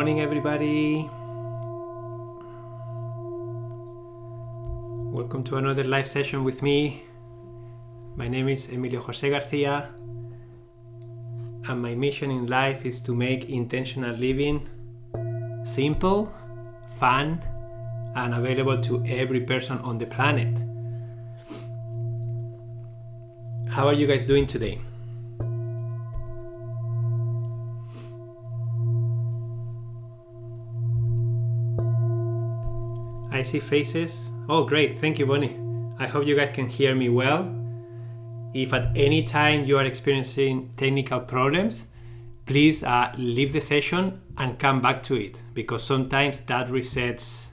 morning, everybody. Welcome to another live session with me. My name is Emilio Jose Garcia, and my mission in life is to make intentional living simple, fun, and available to every person on the planet. How are you guys doing today? I see faces. Oh, great. Thank you, Bonnie. I hope you guys can hear me well. If at any time you are experiencing technical problems, please leave the session and come back to it, because sometimes that resets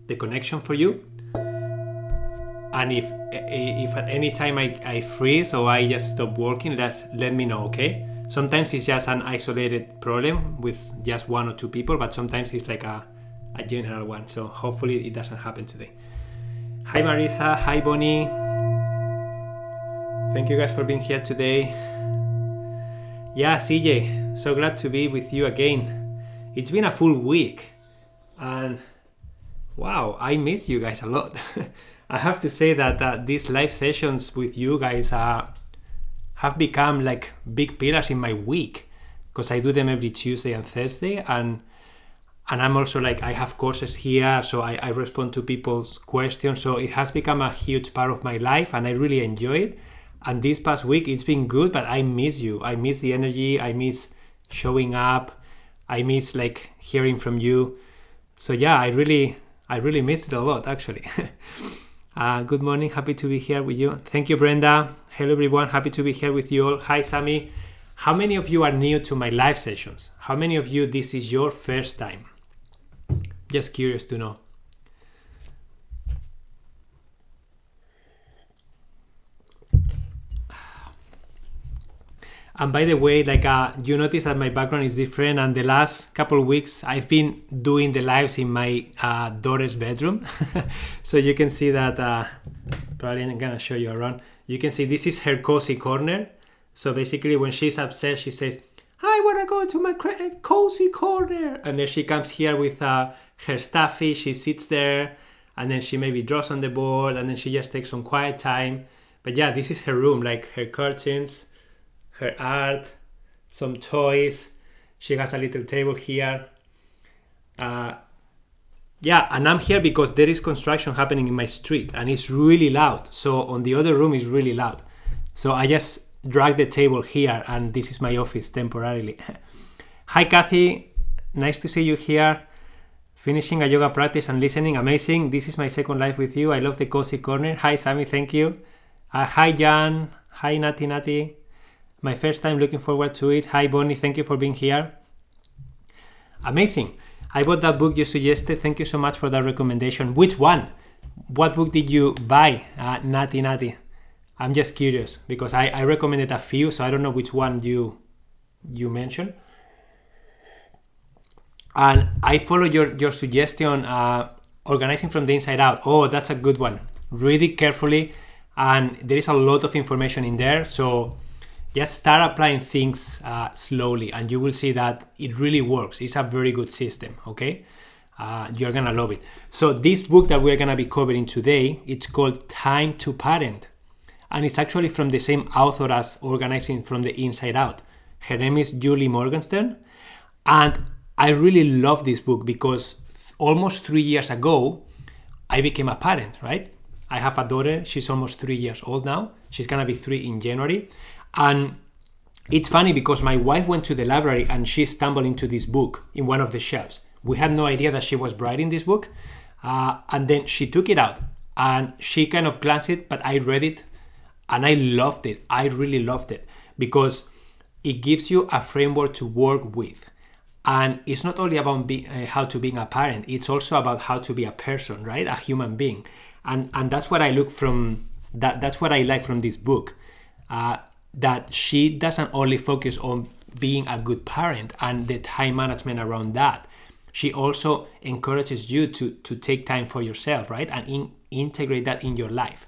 the connection for you. And if at any time I freeze or I just stop working, let me know, okay? Sometimes it's just an isolated problem with just one or two people, but sometimes it's like a general one, so hopefully it doesn't happen today. Hi Marisa, hi Bonnie. Thank you guys for being here today. Yeah, CJ, so glad to be with you again. It's been a full week and wow, I miss you guys a lot. I have to say that these live sessions with you guys have become like big pillars in my week, because I do them every Tuesday and Thursday, and I'm also like, I have courses here, so I respond to people's questions. So it has become a huge part of my life and I really enjoy it. And this past week, it's been good, but I miss you. I miss the energy. I miss showing up. I miss like hearing from you. So yeah, I really missed it a lot, actually. Good morning. Happy to be here with you. Thank you, Brenda. Hello, everyone. Happy to be here with you all. Hi, Sammy. How many of you are new to my live sessions? How many of you, this is your first time? Just curious to know. And by the way, like you notice that my background is different, and the last couple of weeks I've been doing the lives in my daughter's bedroom. So you can see that, probably I'm gonna show you around. You can see this is her cozy corner. So basically when she's upset, she says, I want to go to my cozy corner. And then she comes here with her stuffy, she sits there, and then she maybe draws on the board, and then she just takes some quiet time. But yeah, this is her room, like her curtains, her art, some toys. She has a little table here. Yeah, and I'm here because there is construction happening in my street, and it's really loud. So on the other room is really loud. So I just drag the table here, and this is my office temporarily. Hi Kathy, nice to see you here. Finishing a yoga practice and listening, amazing. This is my second live with you. I love the cozy corner. Hi Sammy, thank you. Hi Jan, hi Nati. My first time, looking forward to it. Hi Bonnie, thank you for being here. Amazing. I bought that book you suggested. Thank you so much for that recommendation. Which one? What book did you buy, Nati? I'm just curious because I recommended a few, so I don't know which one you mentioned. And I follow your suggestion, Organizing from the Inside Out. Oh, that's a good one. Read it carefully, and there is a lot of information in there. So just start applying things slowly, and you will see that it really works. It's a very good system, okay? You're gonna love it. So this book that we're gonna be covering today, it's called Time to Parent. And it's actually from the same author as Organizing from the Inside Out. Her name is Julie Morgenstern. And I really love this book because almost 3 years ago, I became a parent, right? I have a daughter. She's almost 3 years old now. She's going to be 3 in January. And it's funny because my wife went to the library and she stumbled into this book in one of the shelves. We had no idea that she was writing this book. And then she took it out and she kind of glanced it, but I read it. And I loved it. I really loved it because it gives you a framework to work with. And it's not only about how to be a parent, it's also about how to be a person, right? A human being. And that's what I look from, that's what I like from this book. That she doesn't only focus on being a good parent and the time management around that. She also encourages you to take time for yourself, right? And integrate that in your life.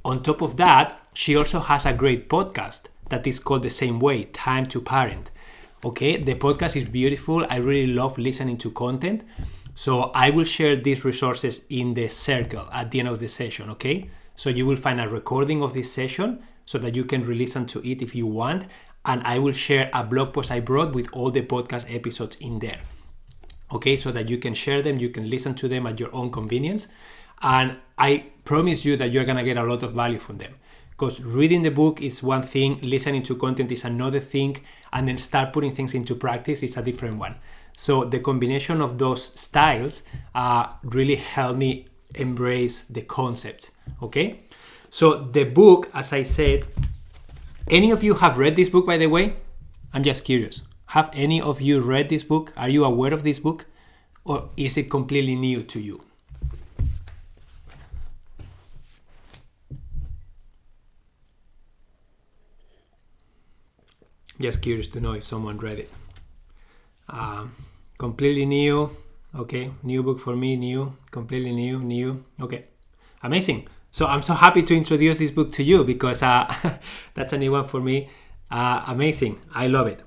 On top of that, she also has a great podcast that is called the same way, Time to Parent. Okay, the podcast is beautiful. I really love listening to content. So I will share these resources in the circle at the end of the session, okay? So you will find a recording of this session so that you can re-listen to it if you want. And I will share a blog post I brought with all the podcast episodes in there. Okay, so that you can share them, you can listen to them at your own convenience. And I promise you that you're gonna get a lot of value from them. Because reading the book is one thing, listening to content is another thing, and then start putting things into practice is a different one. So the combination of those styles really helped me embrace the concepts, okay? So the book, as I said, any of you have read this book, by the way? I'm just curious. Have any of you read this book? Are you aware of this book? Or is it completely new to you? Just curious to know if someone read it. Completely new. Okay, new book for me, new, completely new. Okay, amazing. So I'm so happy to introduce this book to you because that's a new one for me. Amazing, I love it.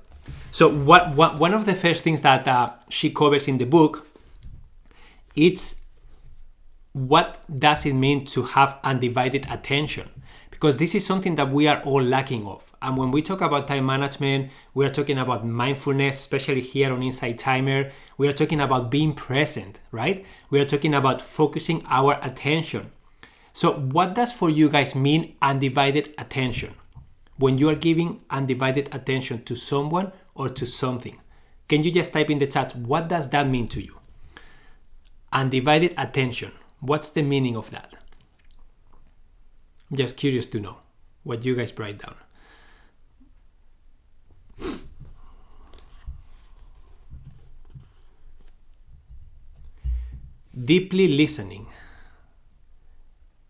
So one of the first things that she covers in the book, it's what does it mean to have undivided attention? Because this is something that we are all lacking of. And when we talk about time management, we are talking about mindfulness, especially here on Inside Timer. We are talking about being present, right? We are talking about focusing our attention. So what does for you guys mean undivided attention? When you are giving undivided attention to someone or to something, can you just type in the chat, what does that mean to you? Undivided attention. What's the meaning of that? I'm just curious to know what you guys write down. Deeply listening.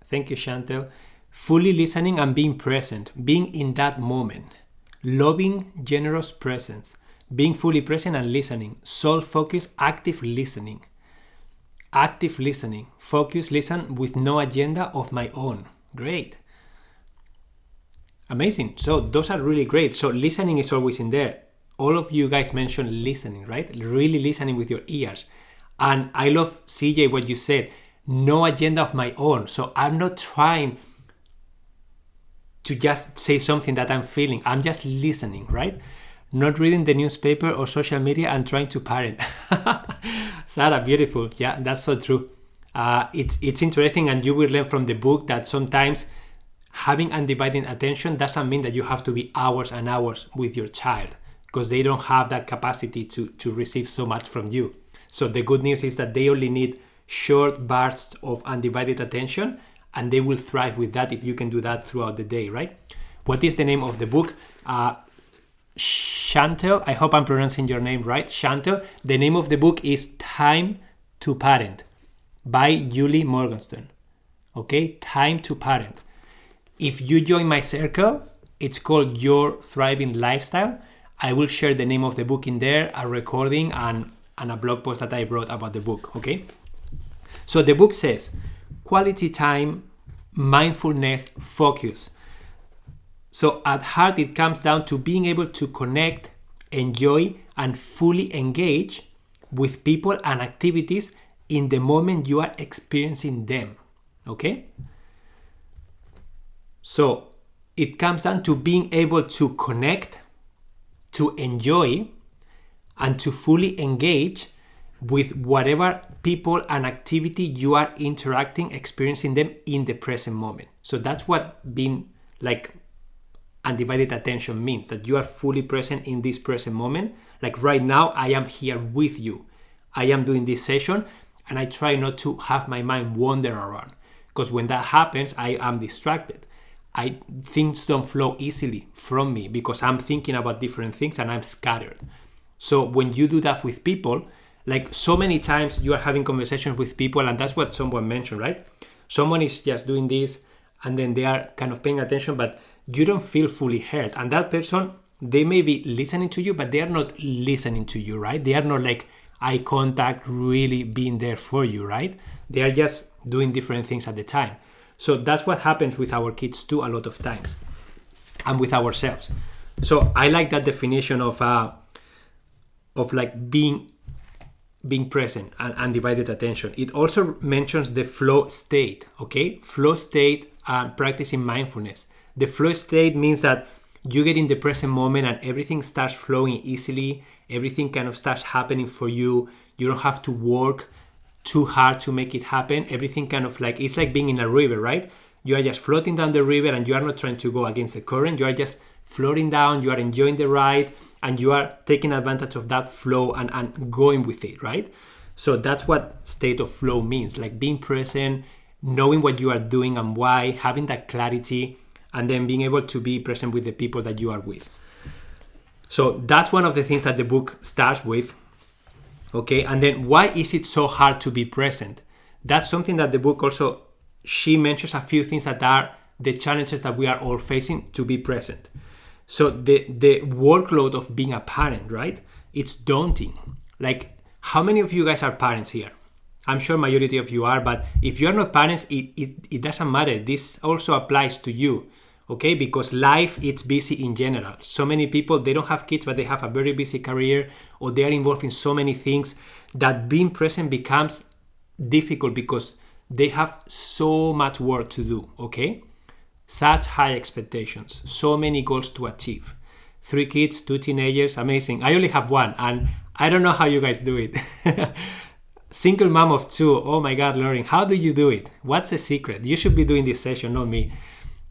Thank you, Chantel. Fully listening and being present, being in that moment. Loving, generous presence, being fully present and listening. Soul focus, active listening. Active listening. Focus, listen with no agenda of my own. Great. Amazing. So those are really great. So listening is always in there. All of you guys mentioned listening, right? Really listening with your ears. And I love, CJ, what you said. No agenda of my own. So I'm not trying to just say something that I'm feeling. I'm just listening, right? Not reading the newspaper or social media and trying to parent. Sarah, beautiful. Yeah, that's so true. It's interesting, and you will learn from the book that sometimes having undivided attention doesn't mean that you have to be hours and hours with your child, because they don't have that capacity to receive so much from you. So the good news is that they only need short bursts of undivided attention, and they will thrive with that if you can do that throughout the day, right? What is the name of the book? Chantel, I hope I'm pronouncing your name right. Chantel, the name of the book is Time to Parent by Julie Morgenstern. Okay, Time to Parent. If you join my circle, it's called Your Thriving Lifestyle. I will share the name of the book in there, a recording, and a blog post that I wrote about the book, okay? So the book says, quality time, mindfulness, focus. So at heart, it comes down to being able to connect, enjoy, and fully engage with people and activities in the moment you are experiencing them, okay? So it comes down to being able to connect, to enjoy, and to fully engage with whatever people and activity you are interacting, experiencing them in the present moment. So that's what being like undivided attention means, that you are fully present in this present moment. Like right now, I am here with you. I am doing this session, and I try not to have my mind wander around, because when that happens, I am distracted. Things don't flow easily from me because I'm thinking about different things and I'm scattered. So when you do that with people, like so many times you are having conversations with people, and that's what someone mentioned, right? Someone is just doing this and then they are kind of paying attention, but you don't feel fully heard. And that person, they may be listening to you, but they are not listening to you, right? They are not like eye contact, really being there for you, right? They are just doing different things at the time. So that's what happens with our kids too a lot of times, and with ourselves. So I like that definition of of like being present and undivided attention. It also mentions the flow state, okay? Flow state and practicing mindfulness. The flow state means that you get in the present moment and everything starts flowing easily. Everything kind of starts happening for you. You don't have to work too hard to make it happen. Everything kind of like, it's like being in a river, right? You are just floating down the river and you are not trying to go against the current. You are just floating down, you are enjoying the ride, and you are taking advantage of that flow and going with it, right? So that's what state of flow means, like being present, knowing what you are doing and why, having that clarity, and then being able to be present with the people that you are with. So that's one of the things that the book starts with. Okay, and then why is it so hard to be present? That's something that the book also, she mentions a few things that are the challenges that we are all facing to be present. So the workload of being a parent, right? It's daunting. Like, how many of you guys are parents here? I'm sure majority of you are, but if you're not parents, it doesn't matter. This also applies to you, okay? Because life, it's busy in general. So many people, they don't have kids, but they have a very busy career, or they are involved in so many things that being present becomes difficult because they have so much work to do, okay? Such high expectations, so many goals to achieve. 3 kids, 2 teenagers, amazing. I only have 1, and I don't know how you guys do it. Single mom of 2, oh my God, Lauren, how do you do it? What's the secret? You should be doing this session, not me.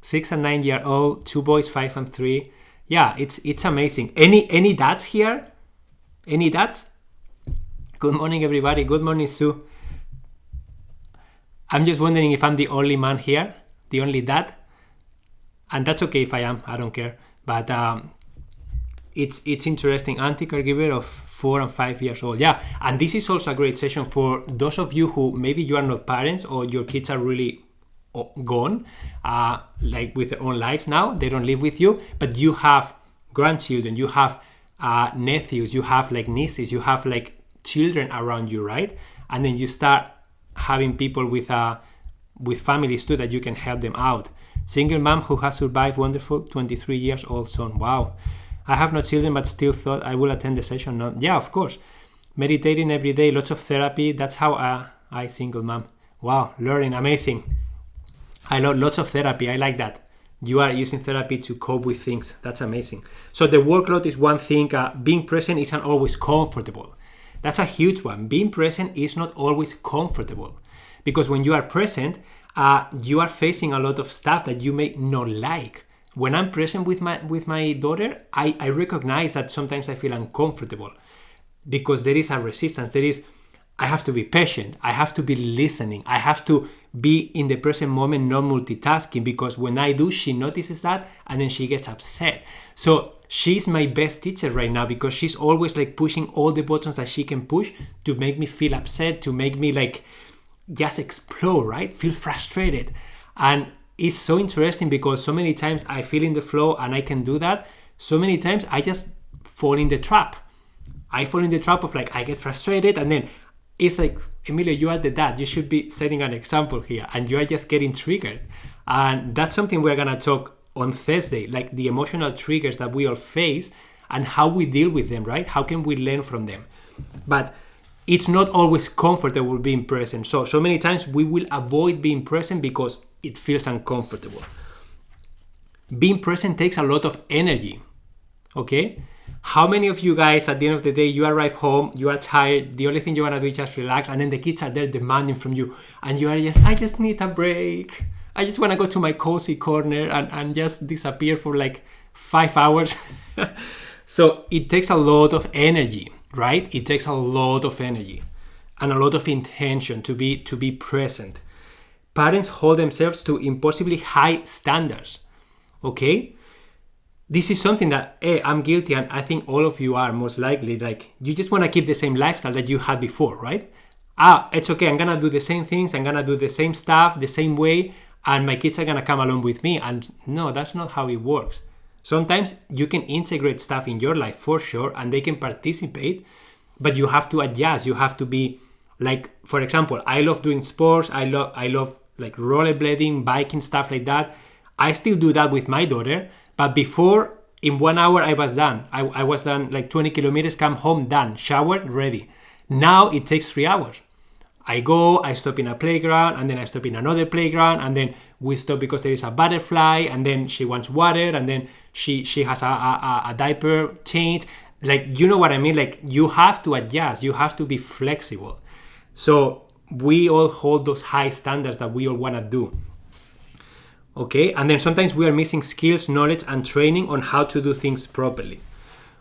6 and 9-year-old, 2 boys, 5 and 3. Yeah, it's amazing. Any dads here? Any dads? Good morning, everybody. Good morning, Sue. I'm just wondering if I'm the only man here, the only dad. And that's okay if I am, I don't care. But it's interesting. Auntie caregiver of 4 and 5 years old. Yeah, and this is also a great session for those of you who maybe you are not parents or your kids are really gone, like with their own lives now. They don't live with you, but you have grandchildren, you have nephews, you have like nieces, you have like children around you, right? And then you start having people with families too that you can help them out. Single mom who has survived wonderful 23 years old son. Wow. I have no children, but still thought I will attend the session. No. Yeah, of course. Meditating every day, lots of therapy. That's how I single mom. Wow, learning, amazing. I love lots of therapy. I like that. You are using therapy to cope with things. That's amazing. So the workload is one thing. Being present isn't always comfortable. That's a huge one. Being present is not always comfortable because when you are present, you are facing a lot of stuff that you may not like. When I'm present with my daughter, I recognize that sometimes I feel uncomfortable because there is a resistance. I have to be patient. I have to be listening. I have to be in the present moment, not multitasking, because when I do, she notices that and then she gets upset. So she's my best teacher right now because she's always like pushing all the buttons that she can push to make me feel upset, to make me like just explode, right? Feel frustrated. And it's so interesting because so many times I feel in the flow and I can do that. So many times I just fall in the trap. I fall in the trap of like, I get frustrated and then it's like, Emilio, you are the dad. You should be setting an example here and you are just getting triggered. And that's something we're going to talk on Thursday, like the emotional triggers that we all face and how we deal with them, right? How can we learn from them? But it's not always comfortable being present. So many times we will avoid being present because it feels uncomfortable. Being present takes a lot of energy, okay? How many of you guys, at the end of the day, you arrive home, you are tired, the only thing you want to do is just relax, and then the kids are there demanding from you, and you are I just need a break. I just want to go to my cozy corner and just disappear for like 5 hours. So it takes a lot of energy, right? It takes a lot of energy and a lot of intention to be present. Parents hold themselves to impossibly high standards, okay? This is something that I'm guilty, and I think all of you are most likely. Like, you just want to keep the same lifestyle that you had before, right? It's okay, I'm going to do the same things, I'm going to do the same stuff, the same way, and my kids are going to come along with me. And no, that's not how it works. Sometimes you can integrate stuff in your life for sure, and they can participate, but you have to adjust. You have to be like, for example, I love doing sports. I love like rollerblading, biking, stuff like that. I still do that with my daughter, but before in 1 hour I was done. I was done like 20 kilometers, come home, done, showered, ready. Now it takes 3 hours. I go, I stop in a playground, and then I stop in another playground, and then we stop because there is a butterfly, and then she wants water, and then she has a diaper change. Like, you know what I mean? Like, you have to adjust, you have to be flexible. So we all hold those high standards that we all want to do. Okay, and then sometimes we are missing skills, knowledge, and training on how to do things properly.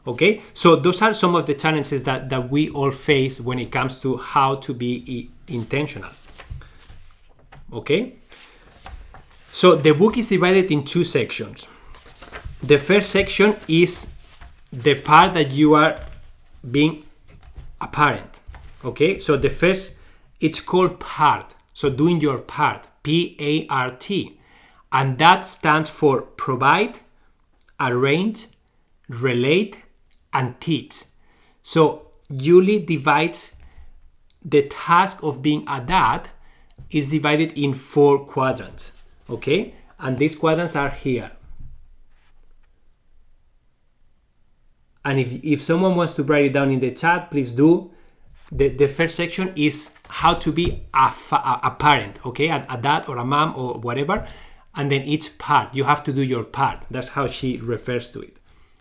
Okay, so those are some of the challenges that we all face when it comes to how to be intentional. Okay, so the book is divided in 2 sections. The first section is the part that you are being a parent. Okay, so the first, it's called part. So doing your part, P-A-R-T. And that stands for provide, arrange, relate, and teach. So Julie divides the task of being a dad is divided in 4 quadrants. Okay, and these quadrants are here. And if someone wants to write it down in the chat, please do. The first section is how to be a parent, okay, a dad or a mom or whatever. And then each part, you have to do your part. That's how she refers to it.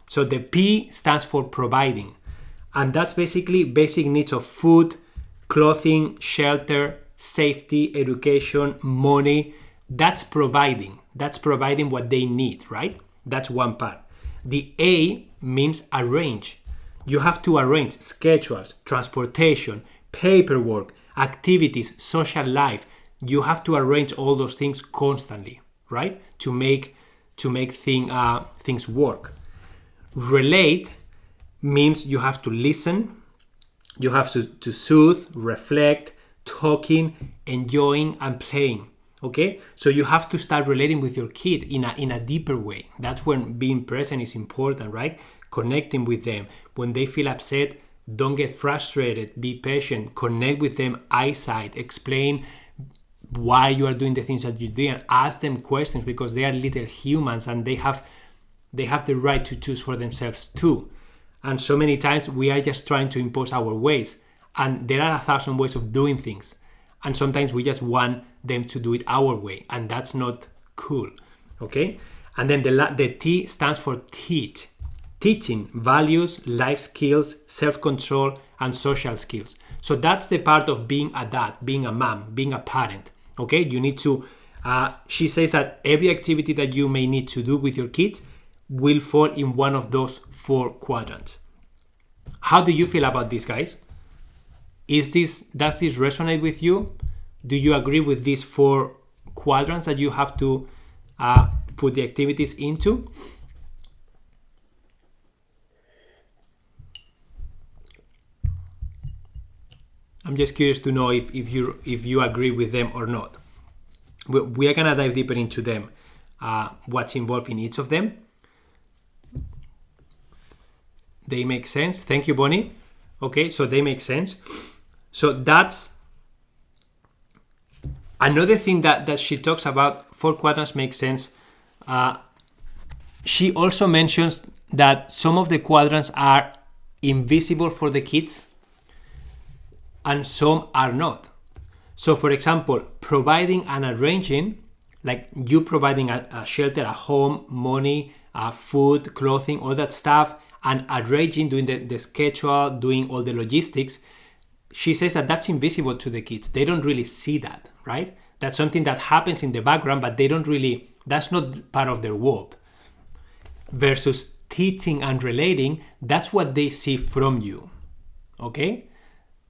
So the P stands for providing. And that's basically basic needs of food, clothing, shelter, safety, education, money. That's providing. That's providing what they need, right? That's one part. The A means arrange. You have to arrange schedules, transportation, paperwork, activities, social life. You have to arrange all those things constantly, right? To make things work. Relate means you have to listen, you have to soothe, reflect, talking, enjoying, and playing. Okay, so you have to start relating with your kid in a deeper way. That's when being present is important, right? Connecting with them. When they feel upset, don't get frustrated, be patient, connect with them, eyesight, explain why you are doing the things that you do, and ask them questions, because they are little humans and they have the right to choose for themselves too. And so many times we are just trying to impose our ways, and there are 1,000 ways of doing things, and sometimes we just want them to do it our way, and that's not cool. Okay, and then the T stands for teach. Teaching values, life skills, self-control, and social skills. So that's the part of being a dad, being a mom, being a parent. Okay, you need to she says that every activity that you may need to do with your kids will fall in one of those 4 quadrants. How do you feel about this, guys? Does this resonate with you? Do you agree with these 4 quadrants that you have to put the activities into? I'm just curious to know if you agree with them or not. We are gonna dive deeper into them, what's involved in each of them. They make sense. Thank you, Bonnie. Okay, so they make sense. So that's another thing that she talks about. 4 quadrants make sense. She also mentions that some of the quadrants are invisible for the kids and some are not. So for example, providing and arranging, like you providing a shelter, a home, money, food, clothing, all that stuff, and arranging, doing the schedule, doing all the logistics, she says that that's invisible to the kids. They don't really see that, right? That's something that happens in the background, but they don't really, that's not part of their world. Versus teaching and relating, that's what they see from you, okay?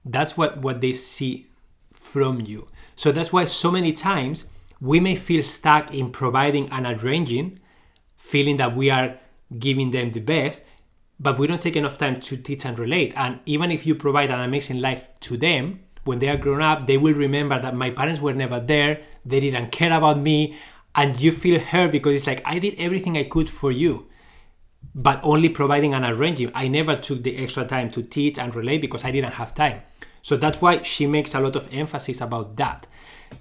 That's what they see from you. So that's why so many times we may feel stuck in providing and arranging, feeling that we are giving them the best, but we don't take enough time to teach and relate. And even if you provide an amazing life to them, when they are grown up, they will remember that my parents were never there, they didn't care about me, and you feel hurt because it's like, I did everything I could for you, but only providing and arranging. I never took the extra time to teach and relate because I didn't have time. So that's why she makes a lot of emphasis about that.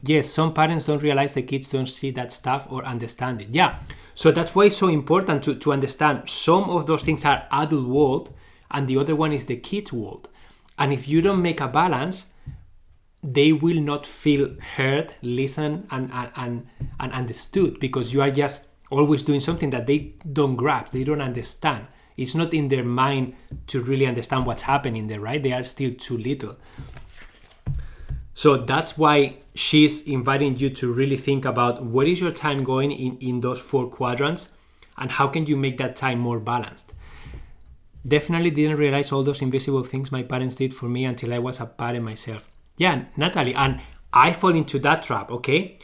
Yes, some parents don't realize the kids don't see that stuff or understand it. Yeah, so that's why it's so important to understand some of those things are adult world and the other one is the kids world. And if you don't make a balance, they will not feel heard, listened, and understood, because you are just always doing something that they don't grasp, they don't understand. It's not in their mind to really understand what's happening there, right? They are still too little. So that's why she's inviting you to really think about where is your time going in those 4 quadrants and how can you make that time more balanced. Definitely didn't realize all those invisible things my parents did for me until I was a parent myself. Yeah, Natalie, and I fall into that trap, okay?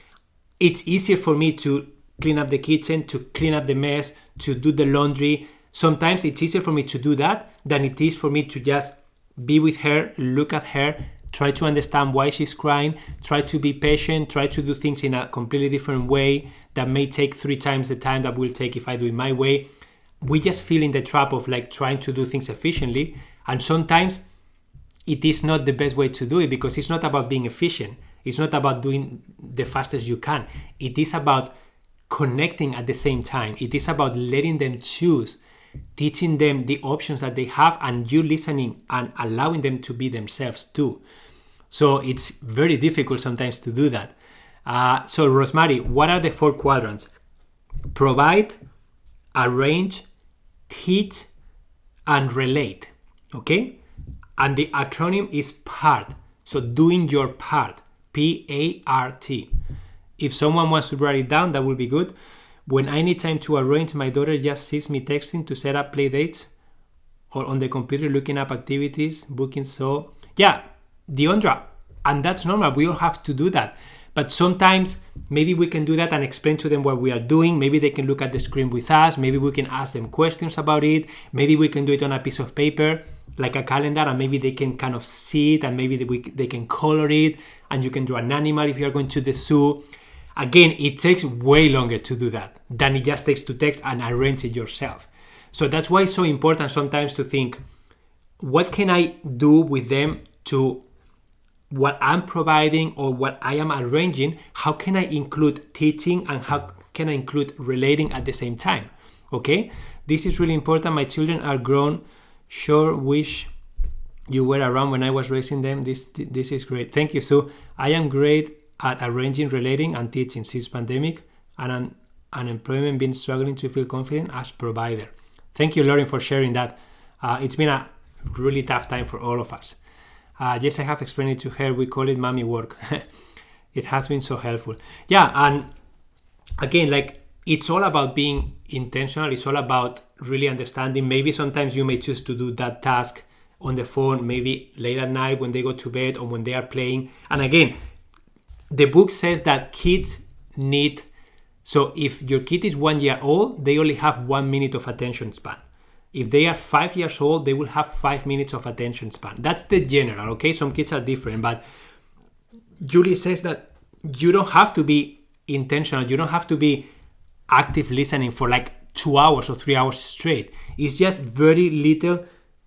It's easier for me to clean up the kitchen, to clean up the mess, to do the laundry. Sometimes it's easier for me to do that than it is for me to just be with her, look at her, try to understand why she's crying, try to be patient, try to do things in a completely different way that may take 3 times the time that will take if I do it my way. We just feel in the trap of like trying to do things efficiently, and sometimes it is not the best way to do it, because it's not about being efficient. It's not about doing the fastest you can. It is about connecting at the same time. It is about letting them choose, teaching them the options that they have, and you listening and allowing them to be themselves too. So it's very difficult sometimes to do that. So Rosemary, what are the 4 quadrants? Provide, arrange, teach, and relate. Okay? And the acronym is PART. So doing your part. PART. If someone wants to write it down, that would be good. When I need time to arrange, my daughter just sees me texting to set up play dates or on the computer looking up activities, booking. So yeah, Deondra, and that's normal. We all have to do that. But sometimes maybe we can do that and explain to them what we are doing. Maybe they can look at the screen with us. Maybe we can ask them questions about it. Maybe we can do it on a piece of paper, like a calendar, and maybe they can kind of see it, and maybe they can color it, and you can draw an animal if you're going to the zoo. Again, it takes way longer to do that than it just takes to text and arrange it yourself. So that's why it's so important sometimes to think, what can I do with them to what I'm providing or what I am arranging? How can I include teaching and how can I include relating at the same time? Okay, this is really important. My children are grown. Sure wish you were around when I was raising them. This is great. Thank you, Sue. I am great at arranging, relating, and teaching since pandemic and unemployment, been struggling to feel confident as provider. Thank you, Lauren, for sharing that. It's been a really tough time for all of us. Yes, I have explained it to her. We call it mommy work. It has been so helpful. Yeah, and again, like, it's all about being intentional. It's all about really understanding. Maybe sometimes you may choose to do that task on the phone, maybe late at night when they go to bed or when they are playing. And again, the book says that kids need, so if your kid is 1 year old, they only have 1 minute of attention span. If they are 5 years old, they will have 5 minutes of attention span. That's the general, okay? Some kids are different, but Julie says that you don't have to be intentional. You don't have to be active listening for like 2 hours or 3 hours straight. It's just very little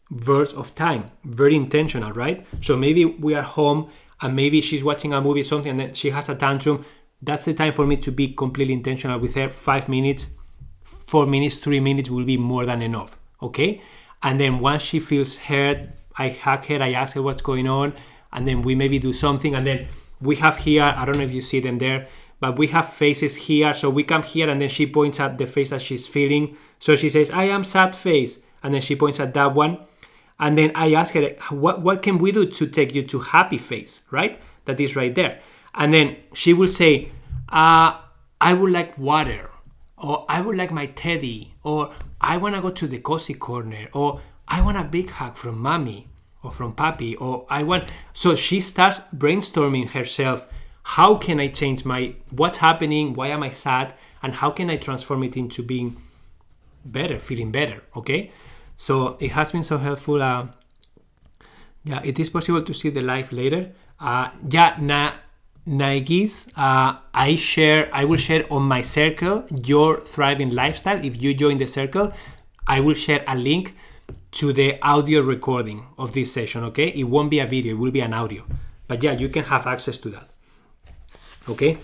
bursts of time, very intentional, right? So maybe we are home and maybe she's watching a movie or something and then she has a tantrum. That's the time for me to be completely intentional with her. 5 minutes, 4 minutes, 3 minutes will be more than enough, okay? And then once she feels heard, I hug her, I ask her what's going on, and then we maybe do something. And then we have here, I don't know if you see them there, but we have faces here. So we come here and then she points at the face that she's feeling. So she says, I am sad face. And then she points at that one. And then I ask her, what can we do to take you to happy face, right? That is right there. And then she will say, I would like water, or I would like my teddy, or I want to go to the cozy corner, or I want a big hug from mommy or from papi, or I want... So she starts brainstorming herself. How can I change what's happening? Why am I sad? And how can I transform it into being better, feeling better, okay? So it has been so helpful. Yeah, it is possible to see the live later. Naigis, I will share on my circle, Your Thriving Lifestyle. If you join the circle, I will share a link to the audio recording of this session, okay? It won't be a video, it will be an audio. But yeah, you can have access to that, okay?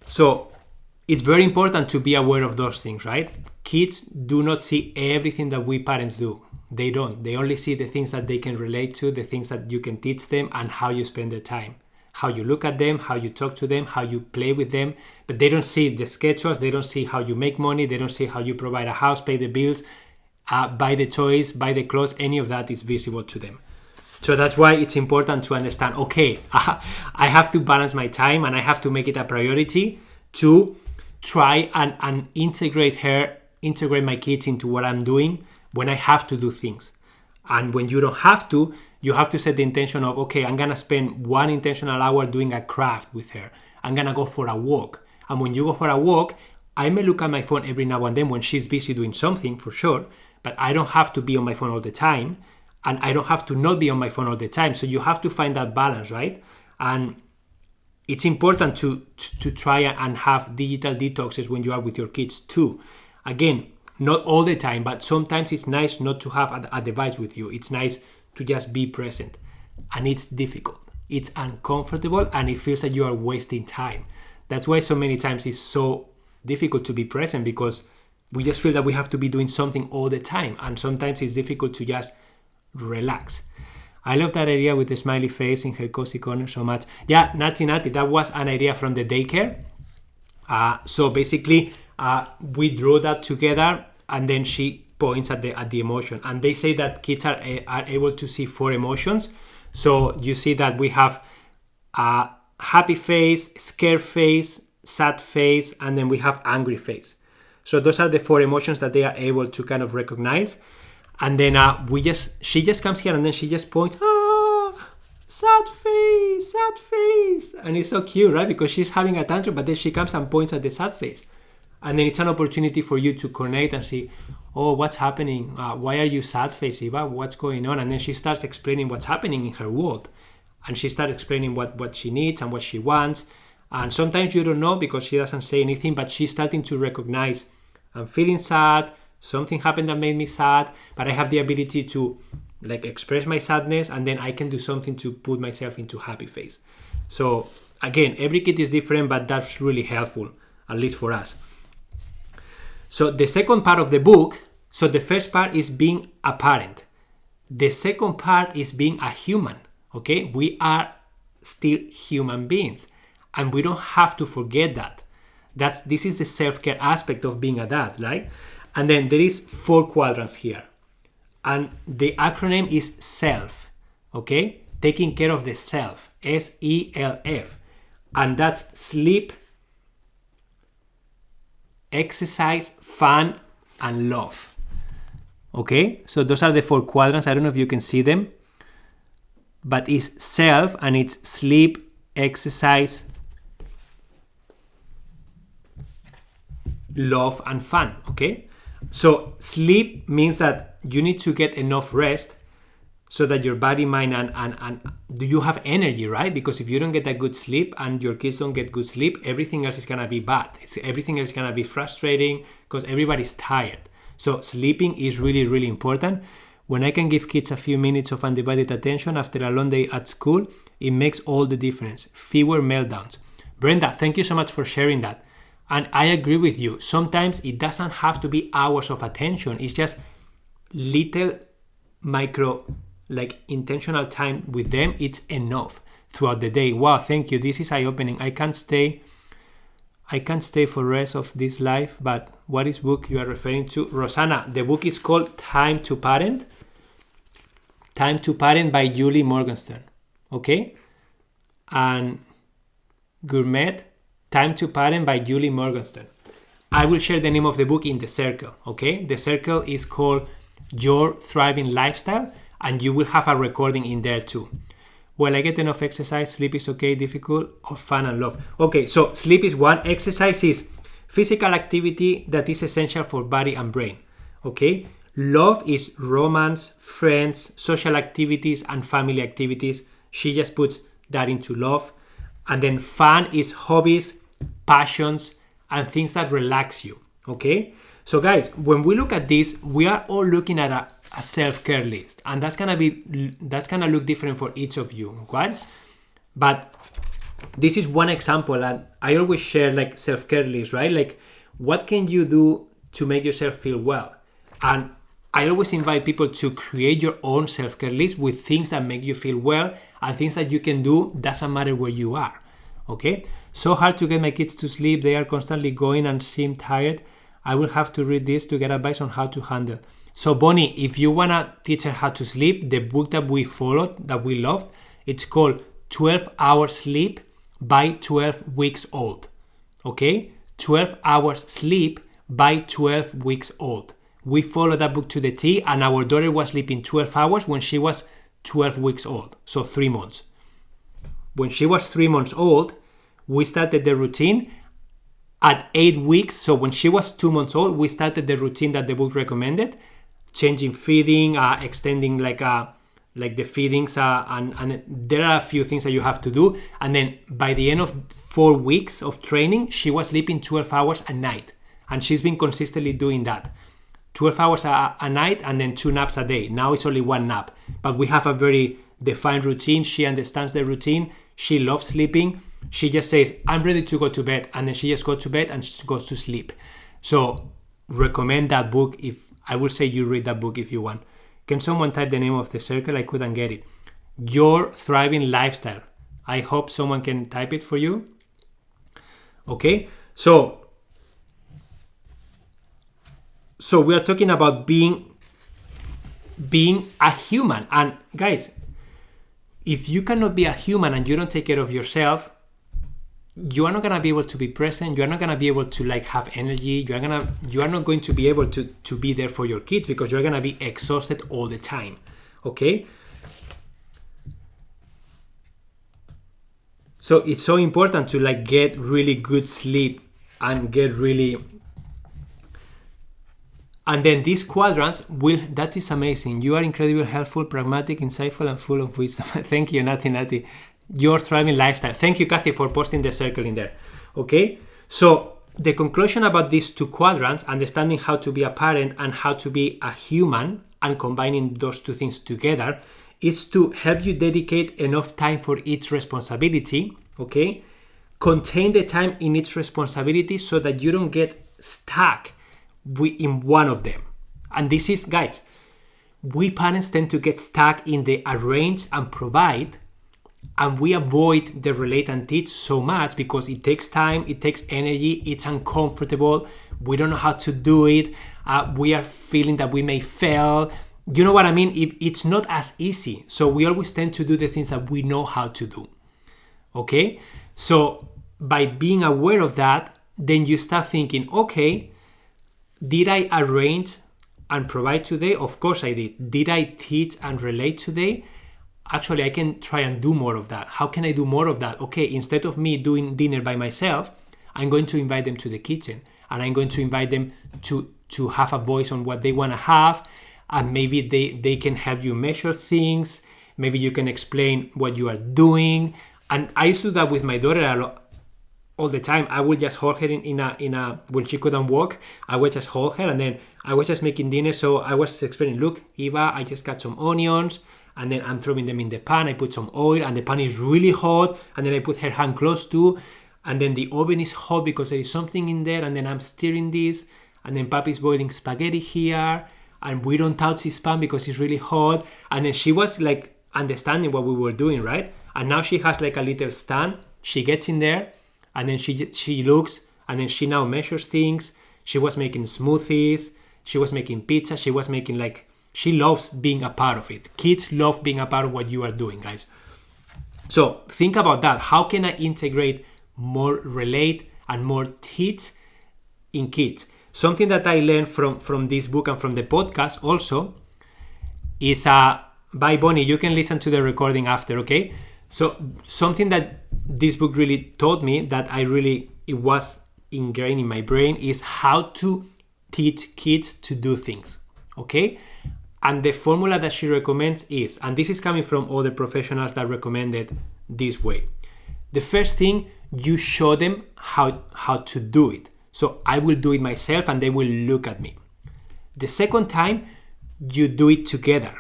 So it's very important to be aware of those things, right? Kids do not see everything that we parents do. They don't. They only see the things that they can relate to, the things that you can teach them, and how you spend their time. How you look at them, how you talk to them, how you play with them. But they don't see the schedules, they don't see how you make money, they don't see how you provide a house, pay the bills, buy the toys, buy the clothes. Any of that is visible to them. So that's why it's important to understand, okay, I have to balance my time and I have to make it a priority to try and integrate my kids into what I'm doing when I have to do things. And when you don't have to, you have to set the intention of, okay, I'm going to spend 1 intentional hour doing a craft with her. I'm going to go for a walk. And when you go for a walk, I may look at my phone every now and then when she's busy doing something, for sure, but I don't have to be on my phone all the time. And I don't have to not be on my phone all the time. So you have to find that balance, right? And it's important to try and have digital detoxes when you are with your kids too. Again, not all the time, but sometimes it's nice not to have a device with you. It's nice to just be present. And it's difficult. It's uncomfortable and it feels like you are wasting time. That's why so many times it's so difficult to be present, because we just feel that we have to be doing something all the time. And sometimes it's difficult to just relax. I love that idea with the smiley face in her cozy corner so much. Yeah, Nati, that was an idea from the daycare. So basically, we drew that together, and then she points at the emotion. And they say that kids are able to see 4 emotions. So you see that we have a happy face, scared face, sad face, and then we have angry face. So those are the 4 emotions that they are able to kind of recognize. And then she just comes here and then she just points, sad face, sad face. And it's so cute, right? Because she's having a tantrum, but then she comes and points at the sad face. And then it's an opportunity for you to connect and see, oh, what's happening? Why are you sad face, Eva? What's going on? And then she starts explaining what's happening in her world. And she starts explaining what she needs and what she wants. And sometimes you don't know because she doesn't say anything, but she's starting to recognize, I'm feeling sad, something happened that made me sad, but I have the ability to express my sadness, and then I can do something to put myself into happy face. So again, every kid is different, but that's really helpful, at least for us. So the second part of the book, so the first part is being a parent. The second part is being a human, okay? We are still human beings, and we don't have to forget that. This is the self-care aspect of being a dad, right? And then there is 4 quadrants here. And the acronym is SELF, okay? Taking care of the self, SELF. And that's sleep, exercise, fun, and love. Okay? So those are the 4 quadrants. I don't know if you can see them. But it's self, and it's sleep, exercise, love, and fun, okay? So sleep means that you need to get enough rest so that your body, mind, and do you have energy, right? Because if you don't get a good sleep and your kids don't get good sleep, everything else is going to be bad. Everything else is going to be frustrating because everybody's tired. So sleeping is really, really important. When I can give kids a few minutes of undivided attention after a long day at school, it makes all the difference. Fewer meltdowns. Brenda, thank you so much for sharing that. And I agree with you. Sometimes it doesn't have to be hours of attention. It's just little micro, intentional time with them. It's enough throughout the day. Wow, thank you. This is eye-opening. I can't stay for the rest of this life. But what is book you are referring to? Rosanna, the book is called Time to Parent. Time to Parent by Julie Morgenstern. Okay? And Gourmet, Time to Parent by Julie Morgenstern. I will share the name of the book in the circle, okay? The circle is called Your Thriving Lifestyle, and you will have a recording in there too. Well, I get enough exercise, sleep is okay, difficult, or fun and love. Okay, so sleep is 1. Exercise is physical activity that is essential for body and brain, okay? Love is romance, friends, social activities, and family activities. She just puts that into love. And then fun is hobbies, passions, and things that relax you. Okay, so guys, when we look at this, we are all looking at a self-care list, and that's gonna look different for each of you, right? But this is one example, and I always share like self-care lists, right? Like, what can you do to make yourself feel well? And I always invite people to create your own self-care list with things that make you feel well and things that you can do, doesn't matter where you are. Okay, so hard to get my kids to sleep. They are constantly going and seem tired. I will have to read this to get advice on how to handle. So Bonnie, if you wanna teach her how to sleep, the book that we followed, that we loved, it's called 12 Hours Sleep by 12 Weeks Old. Okay, 12 hours sleep by 12 weeks old. We followed that book to the T, and our daughter was sleeping 12 hours when she was 12 weeks old, so 3 months. When she was 3 months old, we started the routine at 8 weeks. So when she was 2 months old, we started the routine that the book recommended, changing feeding, extending like the feedings, and there are a few things that you have to do. And then by the end of 4 weeks of training, she was sleeping 12 hours a night, and she's been consistently doing that. 12 hours a night and then 2 naps a day. Now it's only 1 nap, but we have a very defined routine. She understands the routine. She loves sleeping. She just says, I'm ready to go to bed, and then she just goes to bed and she goes to sleep. So recommend that book. If I will say you read that book if you want. Can someone type the name of the circle? I couldn't get it. Your Thriving Lifestyle. I hope someone can type it for you. Okay, so we are talking about being a human. And guys, if you cannot be a human and you don't take care of yourself, you are not gonna be able to be present. You are not gonna be able to like have energy. You are not going to be able to be there for your kids, because you're gonna be exhausted all the time. Okay. So it's so important to like get really good sleep and get really. And then these quadrants that is amazing. You are incredibly helpful, pragmatic, insightful, and full of wisdom. Thank you, Nati. Your Thriving Lifestyle. Thank you, Kathy, for posting the circle in there. Okay, so the conclusion about these 2 quadrants, understanding how to be a parent and how to be a human, and combining those 2 things together, is to help you dedicate enough time for each responsibility. Okay, contain the time in each responsibility so that you don't get stuck in one of them. And this is, guys, we parents tend to get stuck in the arrange and provide, and we avoid the relate and teach so much because it takes time, it takes energy, it's uncomfortable, we don't know how to do it, we are feeling that we may fail. You know what I mean? It's not as easy. So we always tend to do the things that we know how to do. Okay? So by being aware of that, then you start thinking, okay, did I arrange and provide today? Of course I did. Did I teach and relate today? Actually, I can try and do more of that. How can I do more of that? Okay, instead of me doing dinner by myself, I'm going to invite them to the kitchen, and I'm going to invite them to have a voice on what they want to have, and maybe they can help you measure things. Maybe you can explain what you are doing. And I used to do that with my daughter a lot. All the time, I would just hold her in a when she couldn't walk, I would just hold her, and then I was just making dinner. So I was explaining, look, Eva, I just got some onions, and then I'm throwing them in the pan. I put some oil, and the pan is really hot, and then I put her hand close to, and then the oven is hot because there is something in there, and then I'm stirring this, and then Papi's boiling spaghetti here, and we don't touch this pan because it's really hot. And then she was like understanding what we were doing, right? And now she has like a little stand. She gets in there, and then she looks, and then she now measures things. She was making smoothies. She was making pizza. She was making she loves being a part of it. Kids love being a part of what you are doing, guys. So think about that. How can I integrate more relate and more teach in kids? Something that I learned from this book and from the podcast also is by Bonnie. You can listen to the recording after, okay? So something that this book really taught me that it was ingrained in my brain is how to teach kids to do things, okay? And the formula that she recommends is, and this is coming from other professionals that recommended this way. The first thing, you show them how to do it. So I will do it myself and they will look at me. The second time, you do it together.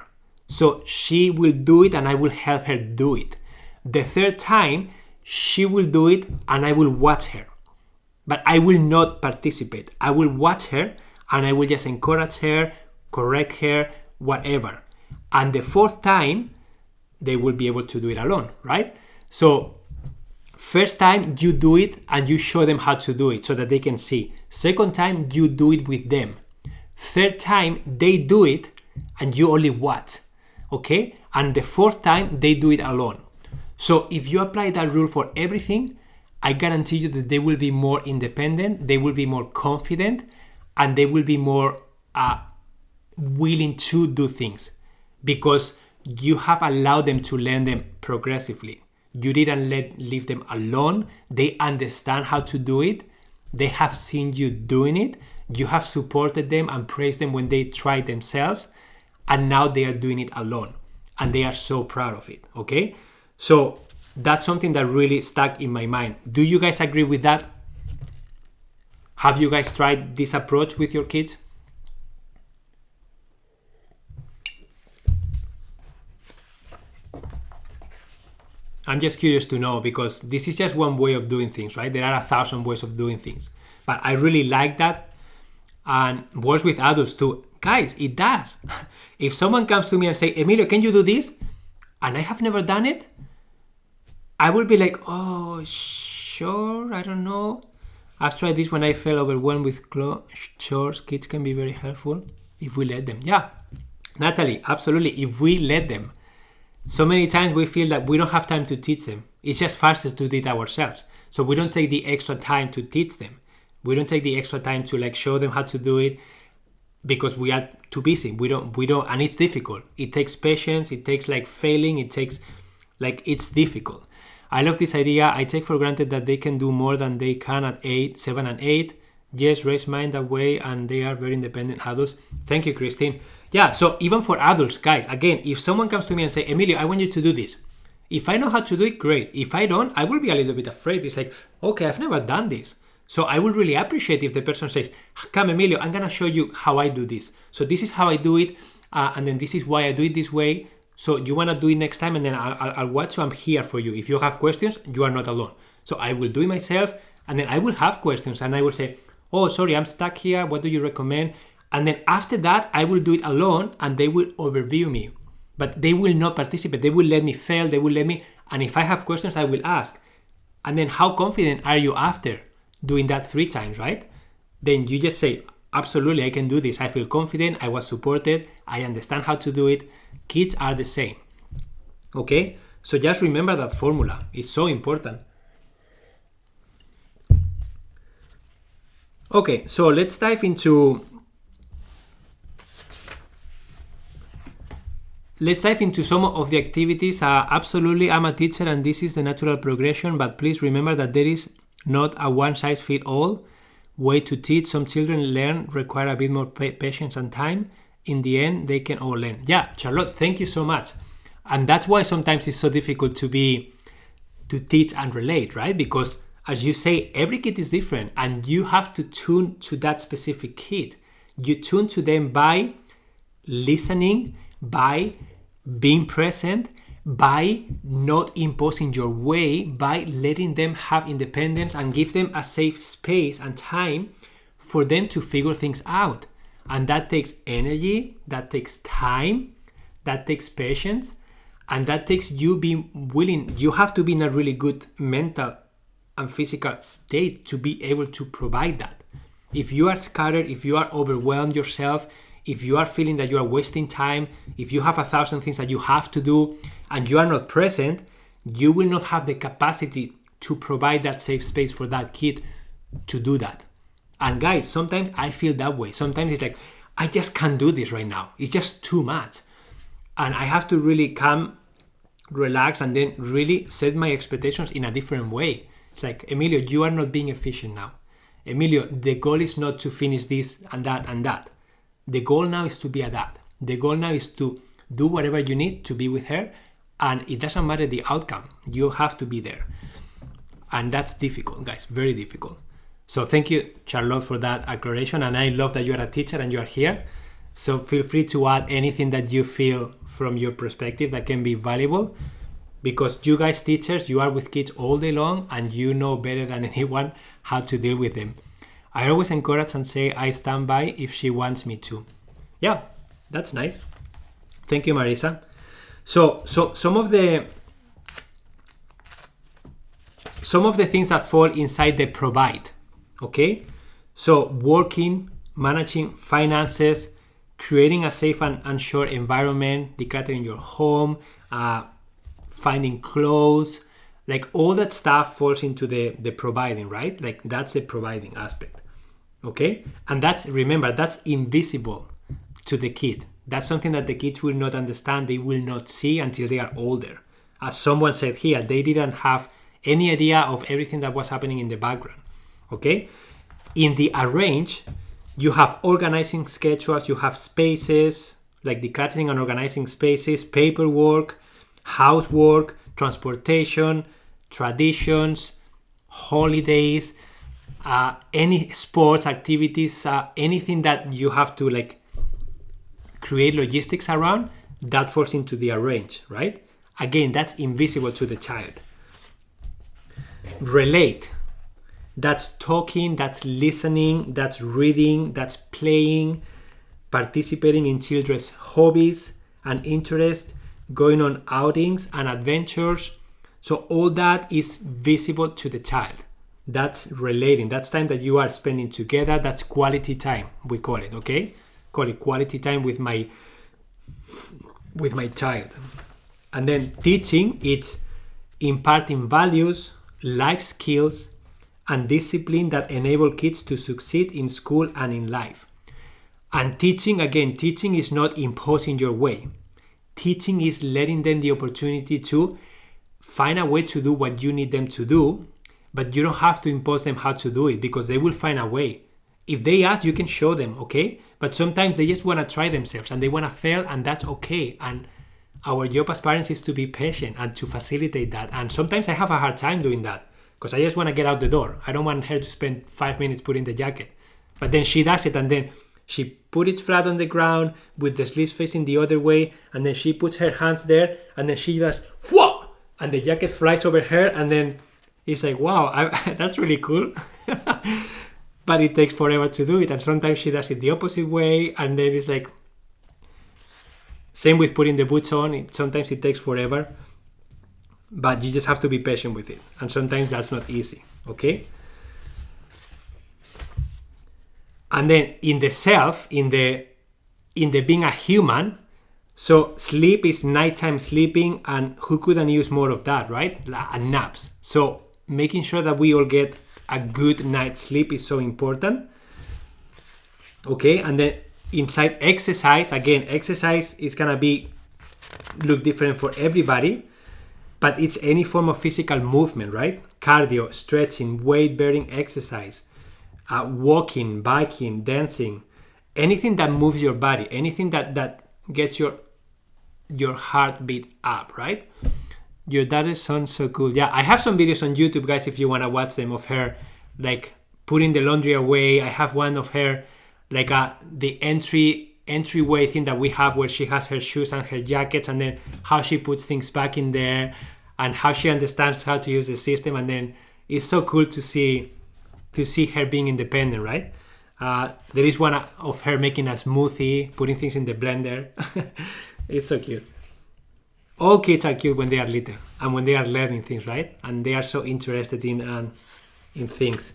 So she will do it and I will help her do it. The third time, she will do it and I will watch her. But I will not participate. I will watch her and I will just encourage her, correct her, whatever. And the fourth time, they will be able to do it alone, right? So first time you do it and you show them how to do it so that they can see. Second time, you do it with them. Third time, they do it and you only watch, okay? And the fourth time, they do it alone. So if you apply that rule for everything, I guarantee you that they will be more independent, they will be more confident, and they will be more willing to do things because you have allowed them to learn them progressively. You didn't leave them alone. They understand how to do it. They have seen you doing it. You have supported them and praised them when they tried themselves. And now they are doing it alone. And they are so proud of it, okay? So that's something that really stuck in my mind. Do you guys agree with that? Have you guys tried this approach with your kids? I'm just curious to know because this is just one way of doing things, right? There are 1,000 ways of doing things. But I really like that and works with adults too. Guys, it does. If someone comes to me and say, Emilio, can you do this? And I have never done it, I will be like, oh, sure, I don't know. I've tried this when I felt overwhelmed with chores. Kids can be very helpful if we let them. Yeah, Natalie, absolutely, if we let them. So many times we feel that we don't have time to teach them. It's just faster to do it ourselves. So we don't take the extra time to teach them. We don't take the extra time to show them how to do it because we are too busy. We don't, and it's difficult. It takes patience. It takes failing. It takes it's difficult. I love this idea. I take for granted that they can do more than they can at 7 and 8. Yes, raise mind that way and they are very independent adults. Thank you, Christine. Yeah, so even for adults, guys, again, if someone comes to me and say, Emilio, I want you to do this. If I know how to do it, great. If I don't, I will be a little bit afraid. It's okay, I've never done this. So I will really appreciate if the person says, come, Emilio, I'm going to show you how I do this. So this is how I do it. And then this is why I do it this way. So you want to do it next time and then I'll watch. So I'm here for you. If you have questions, you are not alone. So I will do it myself and then I will have questions and I will say, oh, sorry, I'm stuck here. What do you recommend? And then after that, I will do it alone and they will overview me. But they will not participate. They will let me fail. They will let me. And if I have questions, I will ask. And then how confident are you after doing that 3 times, right? Then you just say, absolutely, I can do this. I feel confident. I was supported. I understand how to do it. Kids are the same. Okay? So just remember that formula. It's so important. Okay, so let's dive into some of the activities. Absolutely, I'm a teacher and this is the natural progression, but please remember that there is not a one-size-fits-all way to teach. Some children require a bit more patience and time. In the end, they can all learn. Yeah, Charlotte, thank you so much. And that's why sometimes it's so difficult to teach and relate, right? Because as you say, every kid is different and you have to tune to that specific kid. You tune to them by listening, by being present, by not imposing your way, by letting them have independence and give them a safe space and time for them to figure things out. And that takes energy, that takes time, that takes patience, and that takes you being willing. You have to be in a really good mental and physical state to be able to provide that. If you are scattered, if you are overwhelmed yourself, if you are feeling that you are wasting time, if you have 1,000 things that you have to do and you are not present, you will not have the capacity to provide that safe space for that kid to do that. And guys, sometimes I feel that way. Sometimes it's I just can't do this right now. It's just too much. And I have to really come, relax, and then really set my expectations in a different way. It's Emilio, you are not being efficient now. Emilio, the goal is not to finish this and that and that. The goal now is to be a dad. The goal now is to do whatever you need to be with her, and it doesn't matter the outcome. You have to be there. And that's difficult, guys, very difficult. So thank you, Charlotte, for that acceleration. And I love that you are a teacher and you are here. So feel free to add anything that you feel from your perspective that can be valuable, because you guys teachers, you are with kids all day long and you know better than anyone how to deal with them. I always encourage and say I stand by if she wants me to. Yeah, that's nice. Thank you, Marisa. So some of the things that fall inside the provide, okay? So working, managing finances, creating a safe and sure environment, decluttering your home, finding clothes, like all that stuff falls into the providing, right? Like that's the providing aspect, okay? And remember, that's invisible to the kid. That's something that the kids will not understand, they will not see until they are older. As someone said here, they didn't have any idea of everything that was happening in the background, okay? In the arrange, you have organizing schedules, you have spaces, like decluttering and organizing spaces, paperwork, housework, transportation, traditions, holidays, any sports activities, anything that you have to like create logistics around, that falls into the arrange, right? Again, that's invisible to the child. Relate. That's talking, that's listening, that's reading, that's playing, participating in children's hobbies and interests, going on outings and adventures. So all that is visible to the child. That's relating. That's time that you are spending together. That's quality time, we call it, okay? Call it quality time with my child. And then teaching, it's imparting values, life skills, and discipline that enable kids to succeed in school and in life. And teaching, again, teaching is not imposing your way. Teaching is letting them the opportunity to find a way to do what you need them to do, but you don't have to impose them how to do it, because they will find a way. If they ask, you can show them, okay? But sometimes they just want to try themselves and they want to fail, and that's okay. And our job as parents is to be patient and to facilitate that. And sometimes I have a hard time doing that because I just want to get out the door. I don't want her to spend 5 minutes putting the jacket. But then she does it, and then she put it flat on the ground with the sleeves facing the other way, and then she puts her hands there, and then she does, whoa! And the jacket flies over her, and then it's like, wow, that's really cool. But it takes forever to do it, and sometimes she does it the opposite way, and then it's like, same with putting the boots on. Sometimes it takes forever, but you just have to be patient with it, and sometimes that's not easy, okay? And then in the self, in the being a human, so sleep is nighttime sleeping, and who couldn't use more of that, right? And naps. So making sure that we all get a good night's sleep is so important. Okay, and then inside exercise, again, exercise is gonna look different for everybody, but it's any form of physical movement, right? Cardio, stretching, weight bearing exercise, walking, biking, dancing, anything that moves your body, anything that gets your heartbeat up, right? Your daughter sounds so cool. Yeah, I have some videos on YouTube, guys, if you want to watch them, of her like putting the laundry away. I have one of her like the entryway thing that we have, where she has her shoes and her jackets, and then how she puts things back in there and how she understands how to use the system. And then it's so cool to see her being independent, right? There is one of her making a smoothie, putting things in the blender. It's so cute. All kids are cute when they are little and when they are learning things, right? And they are so interested in things.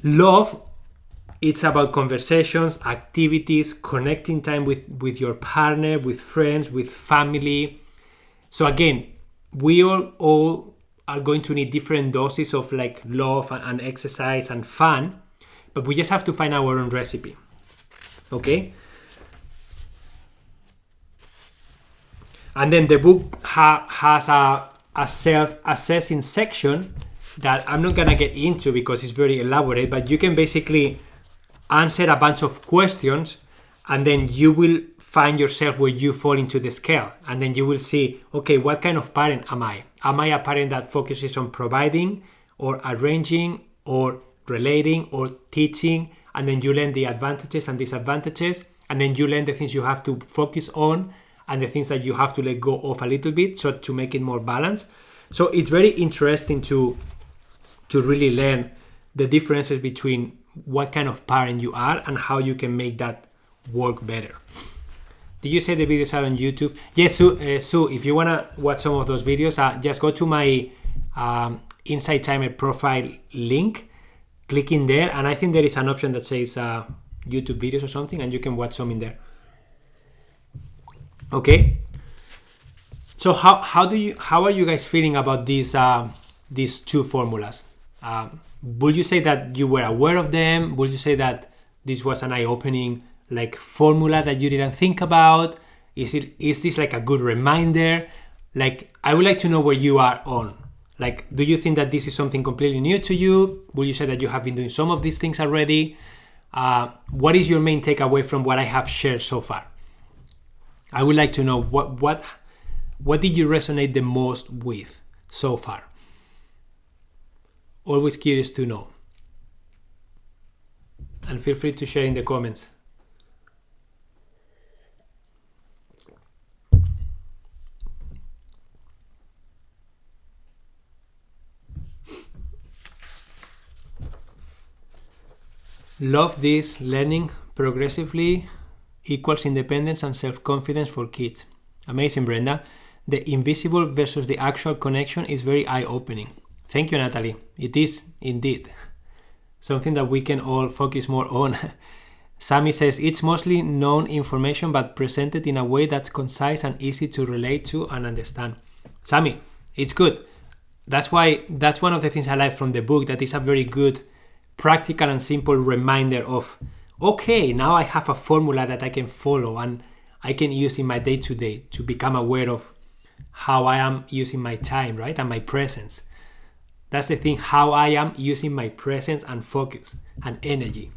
Love, it's about conversations, activities, connecting time with your partner, with friends, with family. So again, we all are going to need different doses of like love and exercise and fun, but we just have to find our own recipe, okay? And then the book has a self-assessing section that I'm not gonna get into because it's very elaborate, but you can basically answer a bunch of questions, and then you will find yourself where you fall into the scale, and then you will see, okay, what kind of parent am I? Am I a parent that focuses on providing or arranging or relating or teaching, and then you learn the advantages and disadvantages, and then you learn the things you have to focus on and the things that you have to let go of a little bit, so to make it more balanced. So it's very interesting to really learn the differences between what kind of parent you are and how you can make that work better. Did you say the videos are on YouTube? Yes, Sue, if you want to watch some of those videos, just go to my Insight Timer profile link, click in there, and I think there is an option that says YouTube videos or something, and you can watch some in there. Okay. So how are you guys feeling about these two formulas? Would you say that you were aware of them? Would you say that this was an eye-opening like formula that you didn't think about? Is this like a good reminder? Like, I would like to know where you are on. Like, do you think that this is something completely new to you? Would you say that you have been doing some of these things already? What is your main takeaway from what I have shared so far? I would like to know what did you resonate the most with so far? Always curious to know. And feel free to share in the comments. Love this. Learning progressively equals independence and self-confidence for kids. Amazing, Brenda. The invisible versus the actual connection is very eye-opening. Thank you, Natalie. It is indeed something that we can all focus more on. Sammy says, it's mostly known information but presented in a way that's concise and easy to relate to and understand. Sammy, it's good. That's one of the things I like from the book, that is a very good practical and simple reminder of, okay, now I have a formula that I can follow and I can use in my day-to-day to become aware of how I am using my time, right? And my presence. That's the thing, how I am using my presence and focus and energy.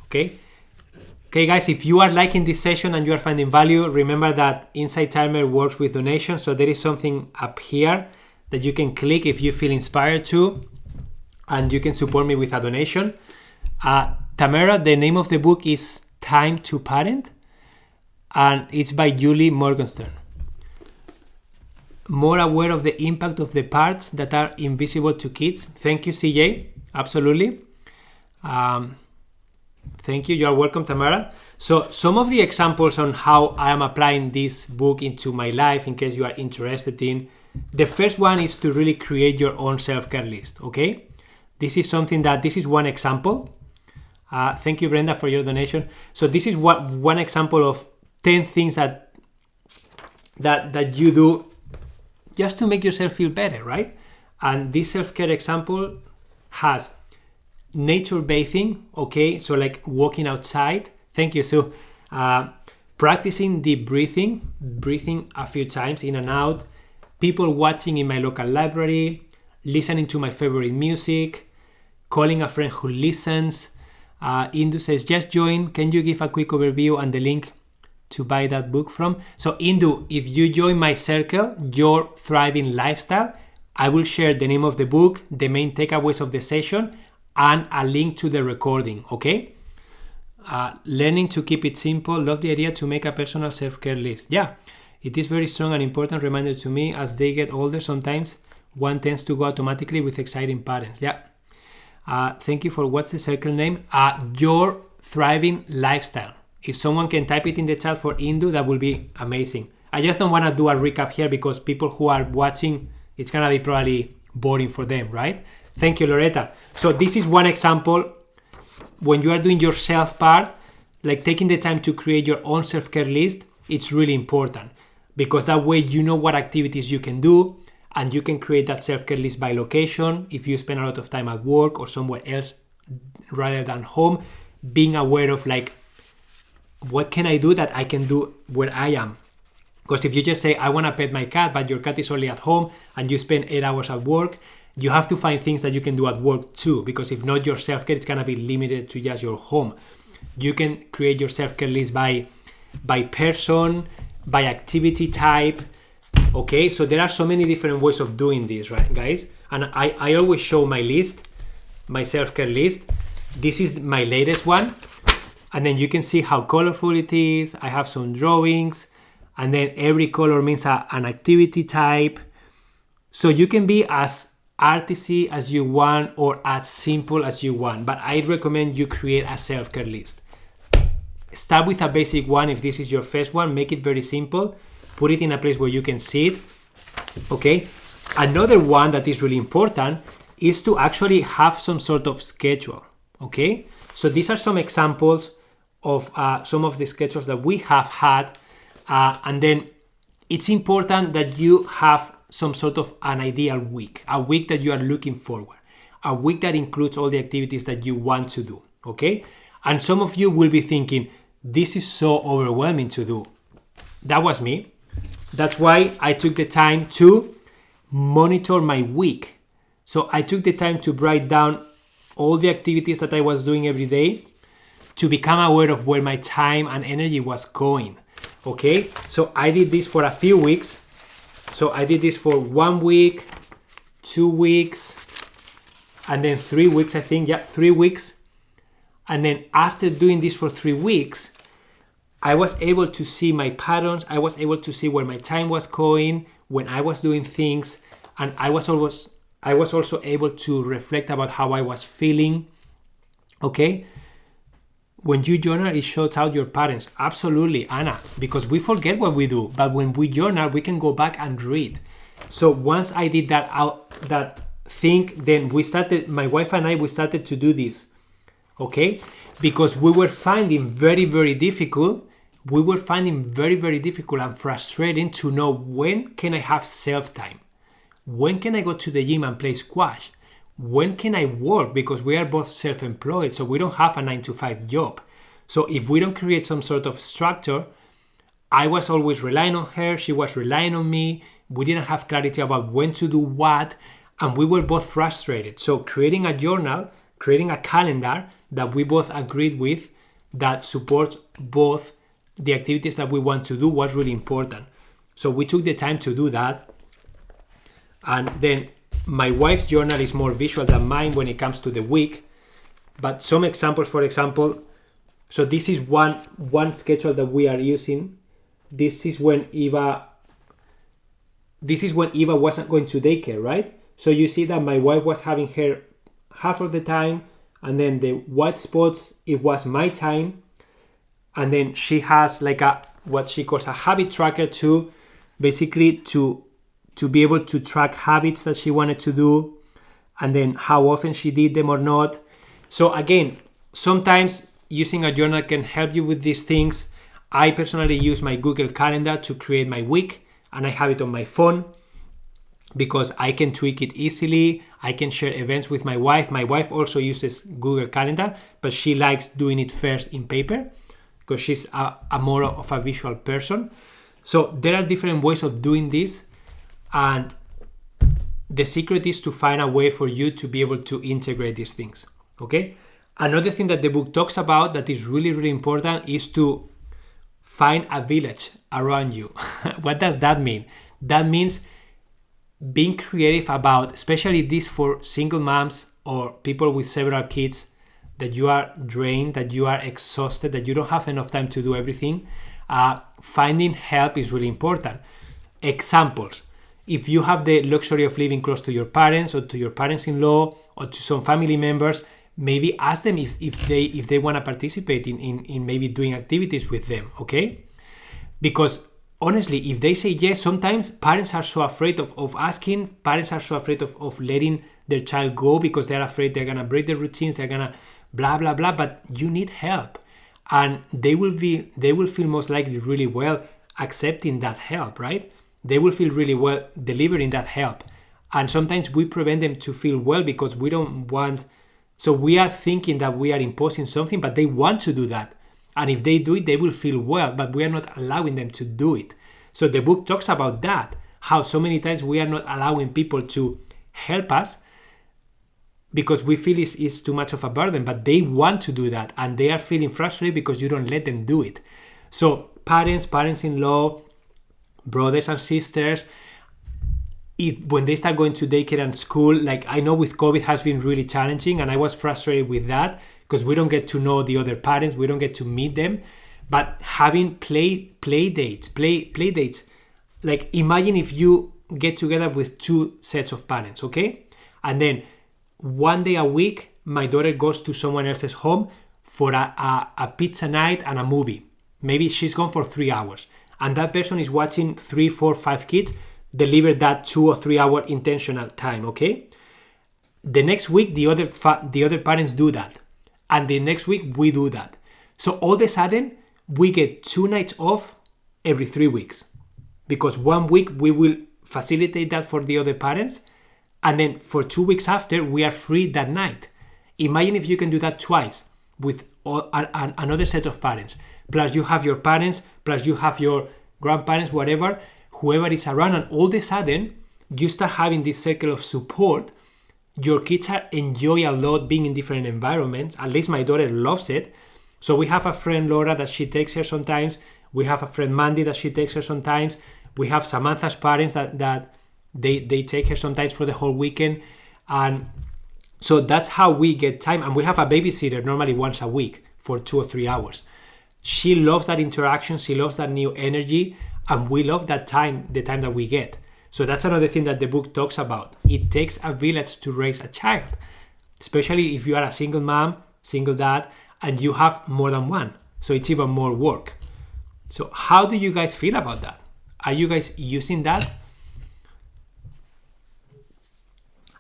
Okay, guys, if you are liking this session and you are finding value, remember that Insight Timer works with donations. So there is something up here that you can click if you feel inspired to, and you can support me with a donation. Tamara, the name of the book is Time to Parent, and it's by Julie Morgenstern. More aware of the impact of the parts that are invisible to kids. Thank you, CJ. Absolutely. Thank you. You are welcome, Tamara. So some of the examples on how I am applying this book into my life, in case you are interested in. The first one is to really create your own self-care list. Okay. This is one example. Thank you, Brenda, for your donation. So this is one example of 10 things that you do just to make yourself feel better, right? And this self-care example has nature bathing, okay? So like walking outside. Thank you, Sue. Practicing deep breathing a few times in and out. People watching in my local library. Listening to my favorite music. Calling a friend who listens. Indu says, just join. Can you give a quick overview and the link to buy that book from? So Indu, if you join my circle, Your Thriving Lifestyle, I will share the name of the book, the main takeaways of the session, and a link to the recording, okay? Learning to keep it simple. Love the idea to make a personal self-care list. Yeah, it is very strong and important reminder to me. As they get older, sometimes one tends to go automatically with exciting patterns. Yeah. Thank you for, what's the circle name? Your Thriving Lifestyle. If someone can type it in the chat for Indu, that will be amazing. I just don't want to do a recap here because people who are watching, it's going to be probably boring for them, right? Thank you, Loretta. So this is one example. When you are doing your self part, like taking the time to create your own self-care list, it's really important because that way you know what activities you can do, and you can create that self-care list by location. If you spend a lot of time at work or somewhere else rather than home, being aware of like, what can I do that I can do where I am? Because if you just say, I want to pet my cat, but your cat is only at home and you spend 8 hours at work, you have to find things that you can do at work too, because if not, your self-care is going to be limited to just your home. You can create your self-care list by person, by activity type. Okay, so there are so many different ways of doing this, right, guys? And I always show my list my self-care list. This is my latest one. And then you can see how colorful it is. I have some drawings, and then every color means an activity type. So you can be as artsy as you want or as simple as you want, but I recommend you create a self-care list. Start with a basic one. If this is your first one, make it very simple. Put it in a place where you can see it. Okay. Another one that is really important is to actually have some sort of schedule. Okay. So these are some examples of some of the schedules that we have had. And then it's important that you have some sort of an ideal week, a week that you are looking forward, a week that includes all the activities that you want to do. Okay. And some of you will be thinking, this is so overwhelming to do. That was me. That's why I took the time to monitor my week. So I took the time to write down all the activities that I was doing every day to become aware of where my time and energy was going. Okay, so I did this for a few weeks. So I did this for 1 week, 2 weeks, and then 3 weeks, I think. Yeah, 3 weeks. And then after doing this for 3 weeks, I was able to see my patterns. I was able to see where my time was going, when I was doing things, and I was also able to reflect about how I was feeling. Okay? When you journal, it shows out your patterns. Absolutely, Anna, because we forget what we do, but when we journal, we can go back and read. So once I did that thing, then my wife and I, we started to do this. Okay? Because we were finding very, very difficult and frustrating to know when can I have self-time? When can I go to the gym and play squash? When can I work? Because we are both self-employed, so we don't have a 9-to-5 job. So if we don't create some sort of structure, I was always relying on her, she was relying on me, we didn't have clarity about when to do what, and we were both frustrated. So creating a journal, creating a calendar that we both agreed with that supports both the activities that we want to do was really important. So we took the time to do that. And then my wife's journal is more visual than mine when it comes to the week. But some examples, for example, so this is one schedule that we are using. This is when Eva wasn't going to daycare, right? So you see that my wife was having her half of the time, and then the white spots, it was my time. And then she has like what she calls a habit tracker to basically to be able to track habits that she wanted to do, and then how often she did them or not. So again, sometimes using a journal can help you with these things. I personally use my Google Calendar to create my week, and I have it on my phone because I can tweak it easily. I can share events with my wife. My wife also uses Google Calendar, but she likes doing it first in paper because she's a more of a visual person. So there are different ways of doing this, and the secret is to find a way for you to be able to integrate these things. Okay? Another thing that the book talks about that is really, really important is to find a village around you. What does that mean? That means being creative about, especially this for single moms or people with several kids, that you are drained, that you are exhausted, that you don't have enough time to do everything. Finding help is really important. Examples. If you have the luxury of living close to your parents or to your parents-in-law or to some family members, maybe ask them if they want to participate in maybe doing activities with them, okay? Because honestly, if they say yes, sometimes parents are so afraid of asking, parents are so afraid of letting their child go because they're afraid they're going to break their routines, they're going to blah, blah, blah, but you need help. And they will feel most likely really well accepting that help, right? They will feel really well delivering that help. And sometimes we prevent them to feel well because we don't want, so we are thinking that we are imposing something, but they want to do that. And if they do it, they will feel well, but we are not allowing them to do it. So the book talks about that, how so many times we are not allowing people to help us because we feel it's too much of a burden, but they want to do that and they are feeling frustrated because you don't let them do it. So parents, parents-in-law, brothers and sisters, when they start going to daycare and school, like I know with COVID has been really challenging, and I was frustrated with that because we don't get to know the other parents, we don't get to meet them. But having play dates, like imagine if you get together with 2 sets of parents, okay? And then one day a week, my daughter goes to someone else's home for a pizza night and a movie. Maybe she's gone for 3 hours, and that person is watching 3, 4, 5 kids deliver that 2 or 3 hour intentional time, okay? The next week, the other parents do that, and the next week we do that. So all of a sudden, we get 2 nights off every 3 weeks, because 1 week we will facilitate that for the other parents, and then for 2 weeks after, we are free that night. Imagine if you can do that twice with another set of parents. Plus you have your parents, plus you have your grandparents, whoever is around, and all of a sudden, you start having this circle of support. Your kids enjoy a lot being in different environments. At least my daughter loves it. So we have a friend, Laura, that she takes her sometimes. We have a friend, Mandy, that she takes her sometimes. We have Samantha's parents that they take her sometimes for the whole weekend. And so that's how we get time. And we have a babysitter normally once a week for 2 or 3 hours. She loves that interaction. She loves that new energy. And we love that time, the time that we get. So that's another thing that the book talks about. It takes a village to raise a child, especially if you are a single mom, single dad, and you have more than one. So it's even more work. So how do you guys feel about that? Are you guys using that?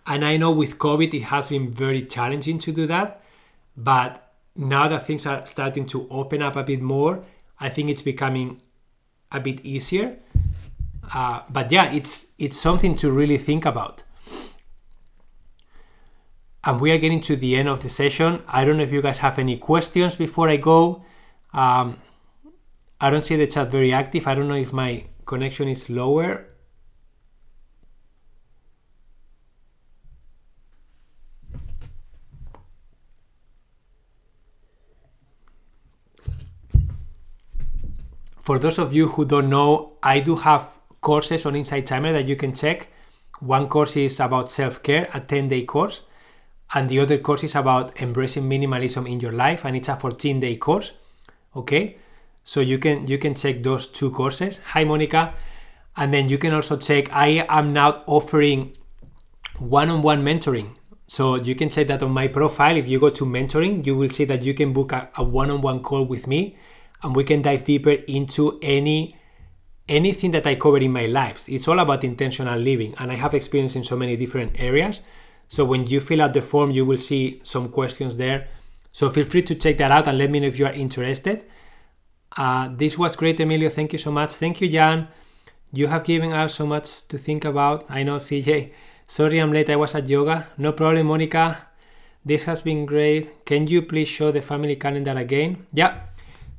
And I know with COVID, it has been very challenging to do that. But now that things are starting to open up a bit more, I think it's becoming a bit easier. But yeah, it's something to really think about. And we are getting to the end of the session. I don't know if you guys have any questions before I go. I don't see the chat very active. I don't know if my connection is lower. For those of you who don't know, I do have courses on Inside Timer that you can check. One course is about self-care, a 10-day course. And the other course is about embracing minimalism in your life, and it's a 14-day course. Okay? So you can check those 2 courses. Hi, Monica. And then you can also check, I am now offering one-on-one mentoring. So you can check that on my profile. If you go to mentoring, you will see that you can book a one-on-one call with me, and we can dive deeper into anything that I cover in my lives. It's all about intentional living, and I have experience in so many different areas. So when you fill out the form, you will see some questions there. So feel free to check that out and let me know if you are interested. This was great, Emilio. Thank you so much. Thank you, Jan. You have given us so much to think about. I know, CJ. Sorry I'm late. I was at yoga. No problem, Monica. This has been great. Can you please show the family calendar again? Yeah.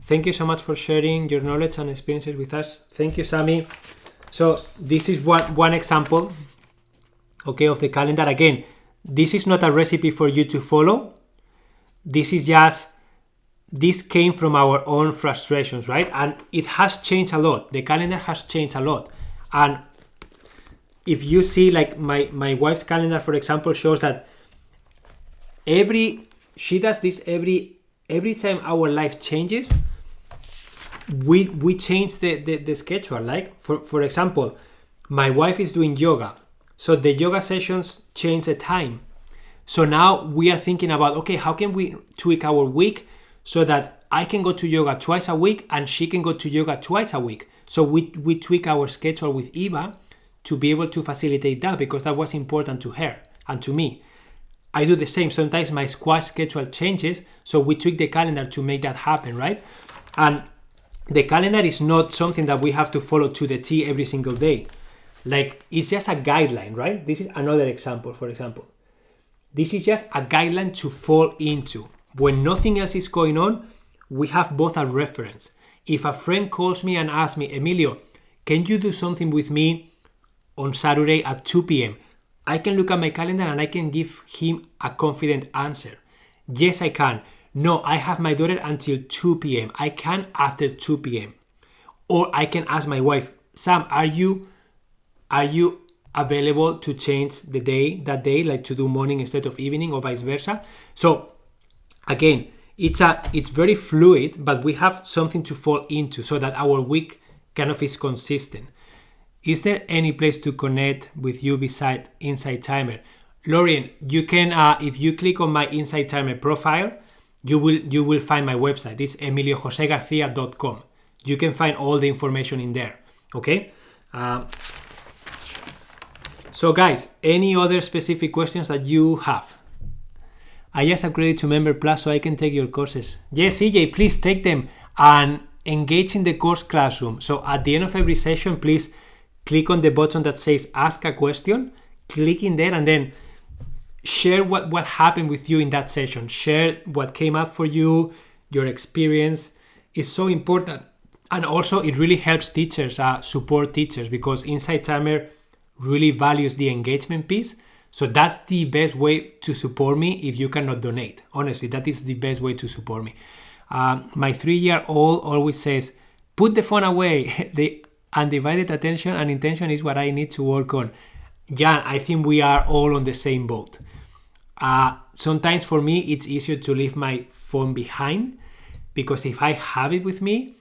Thank you so much for sharing your knowledge and experiences with us. Thank you, Sammy. So this is one example, okay, of the calendar. Again, this is not a recipe for you to follow. This came from our own frustrations, right? And it has changed a lot. The calendar has changed a lot. And if you see, like my wife's calendar, for example, shows that she does this every time our life changes. We change the schedule. Like for example, my wife is doing yoga, so the yoga sessions change the time. So now we are thinking about, okay, how can we tweak our week so that I can go to yoga twice a week and she can go to yoga twice a week. So we tweak our schedule with Eva to be able to facilitate that, because that was important to her and to me. I do the same. Sometimes my squash schedule changes, so we tweak the calendar to make that happen, right? And the calendar is not something that we have to follow to the T every single day. Like, it's just a guideline, right? This is another example, for example. This is just a guideline to fall into. When nothing else is going on, we have both a reference. If a friend calls me and asks me, Emilio, can you do something with me on Saturday at 2 p.m.? I can look at my calendar and I can give him a confident answer. Yes, I can. No, I have my daughter until 2 p.m. I can after 2 p.m. Or I can ask my wife, Sam, are you available to change that day, like to do morning instead of evening or vice versa. So again, it's very fluid, but we have something to fall into so that our week kind of is consistent. Is there any place to connect with you beside Insight Timer? Lorien, you can, if you click on my Insight Timer profile, you will find my website. It's emiliojosegarcia.com. You can find all the information in there. Okay. So guys, any other specific questions that you have? I just upgraded to Member Plus so I can take your courses. Yes, CJ, please take them and engage in the course classroom. So at the end of every session, please click on the button that says ask a question, click in there, and then share what happened with you in that session. Share what came up for you, your experience. It's so important. And also it really helps teachers, support teachers, because Insight Timer really values the engagement piece. So that's the best way to support me if you cannot donate. Honestly, that is the best way to support me. My 3-year-old always says, put the phone away. The undivided attention and intention is what I need to work on. Jan, I think we are all on the same boat. Sometimes for me, it's easier to leave my phone behind, because if I have it with me,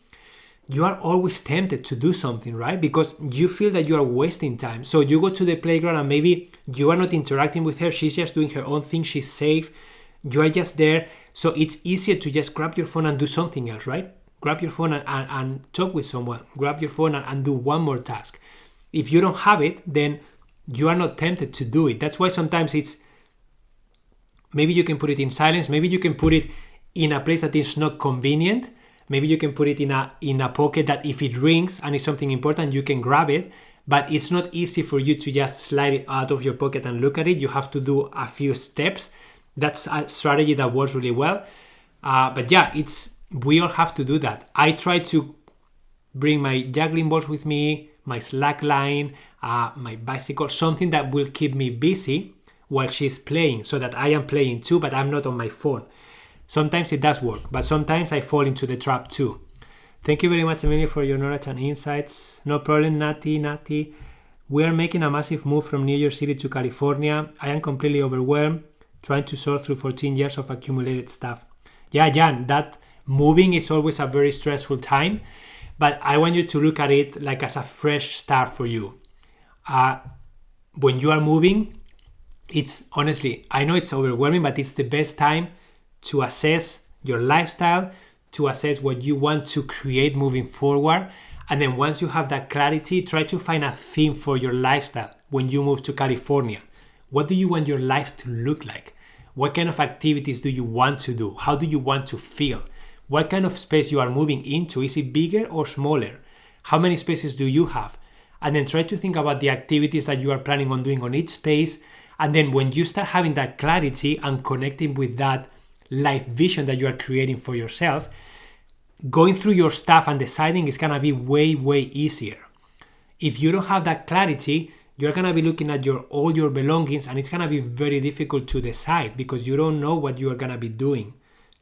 you are always tempted to do something, right? Because you feel that you are wasting time. So you go to the playground and maybe you are not interacting with her. She's just doing her own thing. She's safe. You are just there. So it's easier to just grab your phone and do something else, right? Grab your phone and talk with someone. Grab your phone and do one more task. If you don't have it, then you are not tempted to do it. That's why sometimes it's, maybe you can put it in silence. Maybe you can put it in a place that is not convenient. Maybe you can put it in a pocket that if it rings and it's something important, you can grab it. But it's not easy for you to just slide it out of your pocket and look at it. You have to do a few steps. That's a strategy that works really well. But yeah, we all have to do that. I try to bring my juggling balls with me, my slack line, my bicycle, something that will keep me busy while she's playing, so that I am playing too, but I'm not on my phone. Sometimes it does work, but sometimes I fall into the trap too. Thank you very much, Emilio, for your knowledge and insights. No problem, Nati. We are making a massive move from New York City to California. I am completely overwhelmed, trying to sort through 14 years of accumulated stuff. Yeah, Jan, that moving is always a very stressful time, but I want you to look at it like as a fresh start for you. When you are moving, it's honestly, I know it's overwhelming, but it's the best time to assess your lifestyle, to assess what you want to create moving forward. And then once you have that clarity, try to find a theme for your lifestyle when you move to California. What do you want your life to look like? What kind of activities do you want to do? How do you want to feel? What kind of space you are moving into? Is it bigger or smaller? How many spaces do you have? And then try to think about the activities that you are planning on doing on each space. And then when you start having that clarity and connecting with that life vision that you are creating for yourself, going through your stuff and deciding is going to be way, way easier. If you don't have that clarity, you're going to be looking at all your belongings, and it's going to be very difficult to decide because you don't know what you are going to be doing.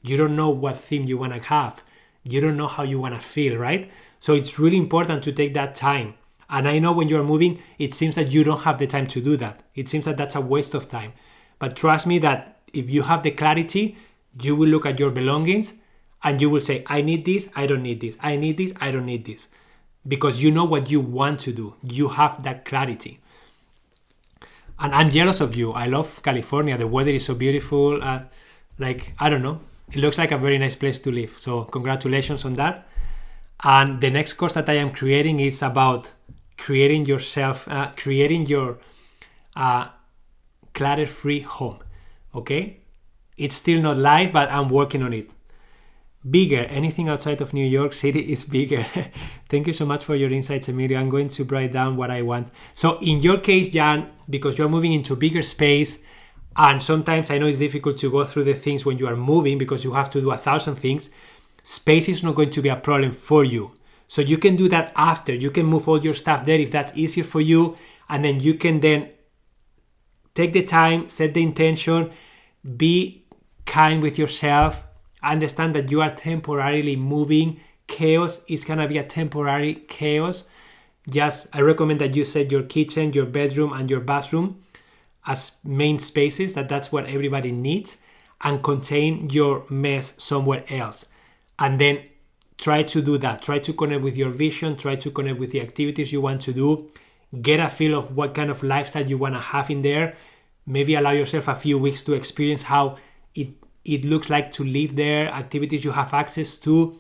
You don't know what theme you want to have. You don't know how you want to feel, right? So it's really important to take that time. And I know when you're moving, it seems that you don't have the time to do that. It seems that that's a waste of time. But trust me that if you have the clarity, you will look at your belongings and you will say, I need this, I don't need this. I need this, I don't need this. Because you know what you want to do. You have that clarity. And I'm jealous of you. I love California. The weather is so beautiful. I don't know. It looks like a very nice place to live. So congratulations on that. And the next course that I am creating is about creating your clutter-free home. Okay? It's still not live, but I'm working on it. Bigger. Anything outside of New York City is bigger. Thank you so much for your insights, Emilio. I'm going to write down what I want. So in your case, Jan, because you're moving into bigger space, and sometimes I know it's difficult to go through the things when you are moving because you have to do 1,000 things, space is not going to be a problem for you. So you can do that after. You can move all your stuff there if that's easier for you. And then you can then take the time, set the intention, be kind with yourself, understand that you are temporarily moving. Chaos is going to be a temporary chaos. I recommend that you set your kitchen, your bedroom, and your bathroom as main spaces, that's what everybody needs, and contain your mess somewhere else. And then try to do that. Try to connect with your vision, try to connect with the activities you want to do, get a feel of what kind of lifestyle you want to have in there. Maybe allow yourself a few weeks to experience how it looks like to live there, activities you have access to,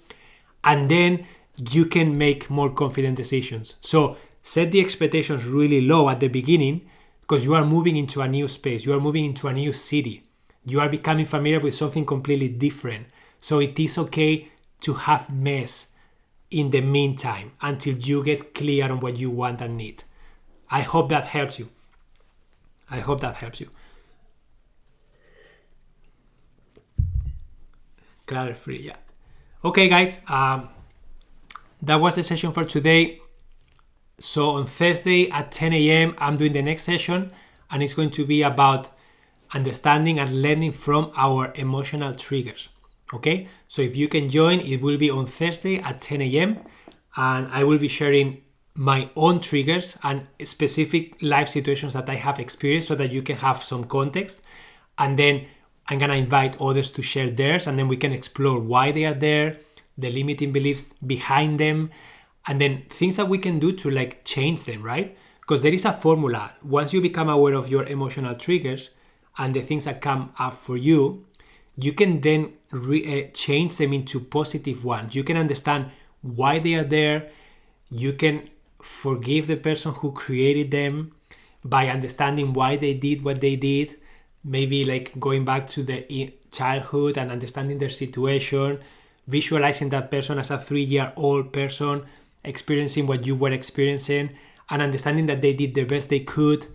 and then you can make more confident decisions. So set the expectations really low at the beginning, because you are moving into a new space, you are moving into a new city, you are becoming familiar with something completely different. So it is okay to have mess in the meantime until you get clear on what you want and need. I hope that helps you. Clutter free, yeah. Okay, guys, that was the session for today. So on Thursday at 10 a.m., I'm doing the next session, and it's going to be about understanding and learning from our emotional triggers. Okay, so if you can join, it will be on Thursday at 10 a.m. and I will be sharing my own triggers and specific life situations that I have experienced so that you can have some context. And then I'm gonna invite others to share theirs, and then we can explore why they are there, the limiting beliefs behind them, and then things that we can do to like change them, right? Because there is a formula. Once you become aware of your emotional triggers and the things that come up for you, you can then change them into positive ones. You can understand why they are there. You can forgive the person who created them by understanding why they did what they did. Maybe like going back to their childhood and understanding their situation, visualizing that person as a 3-year-old person experiencing what you were experiencing, and understanding that they did the best they could.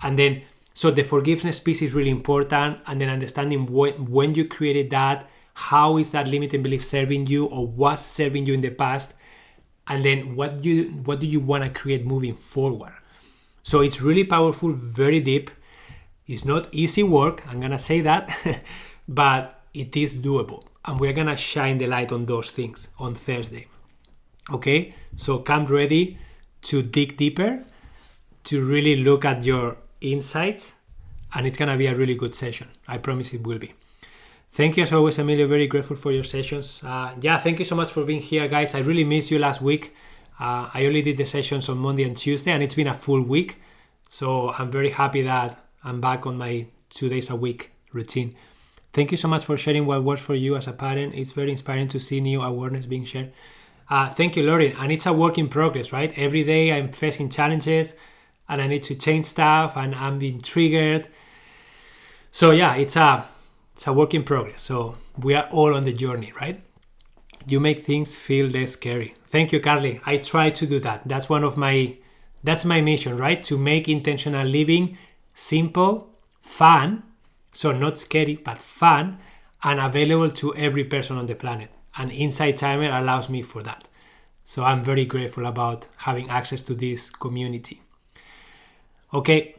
And then, so the forgiveness piece is really important, and then understanding when you created that, how is that limiting belief serving you or was serving you in the past, and then what do you want to create moving forward. So it's really powerful, very deep. It's not easy work, I'm gonna say that, but it is doable, and we're gonna shine the light on those things on Thursday. Okay, so come ready to dig deeper, to really look at your insights, and it's gonna be a really good session. I promise it will be. Thank you as always, Emilio. Very grateful for your sessions. Thank you so much for being here, guys. I really missed you last week. I only did the sessions on Monday and Tuesday, and it's been a full week. So I'm very happy that I'm back on my 2 days a week routine. Thank you so much for sharing what works for you as a parent. It's very inspiring to see new awareness being shared. Thank you, Lauren. And it's a work in progress, right? Every day I'm facing challenges and I need to change stuff and I'm being triggered. So yeah, it's a work in progress. So we are all on the journey, right? You make things feel less scary. Thank you, Carly. I try to do that. That's my mission, right? To make intentional living simple, fun, so not scary, but fun, and available to every person on the planet. And Insight Timer allows me for that. So I'm very grateful about having access to this community. Okay,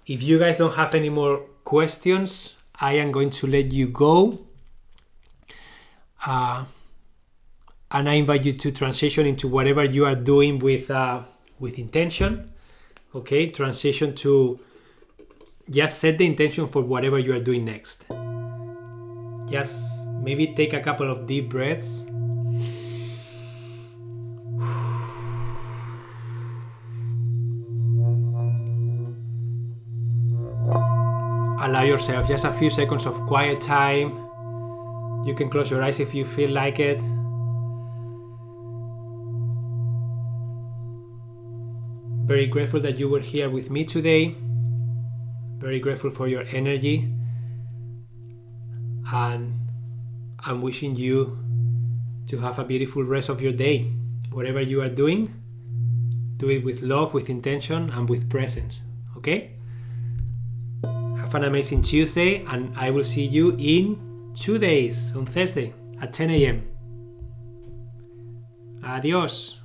if you guys don't have any more questions, I am going to let you go. And I invite you to transition into whatever you are doing with intention. Okay, transition to just set the intention for whatever you are doing next. Just maybe take a couple of deep breaths. Allow yourself just a few seconds of quiet time. You can close your eyes if you feel like it. Very grateful that you were here with me today. Very grateful for your energy. And I'm wishing you to have a beautiful rest of your day. Whatever you are doing, do it with love, with intention, and with presence. Okay? Have an amazing Tuesday, and I will see you in 2 days on Thursday at 10 a.m. Adios.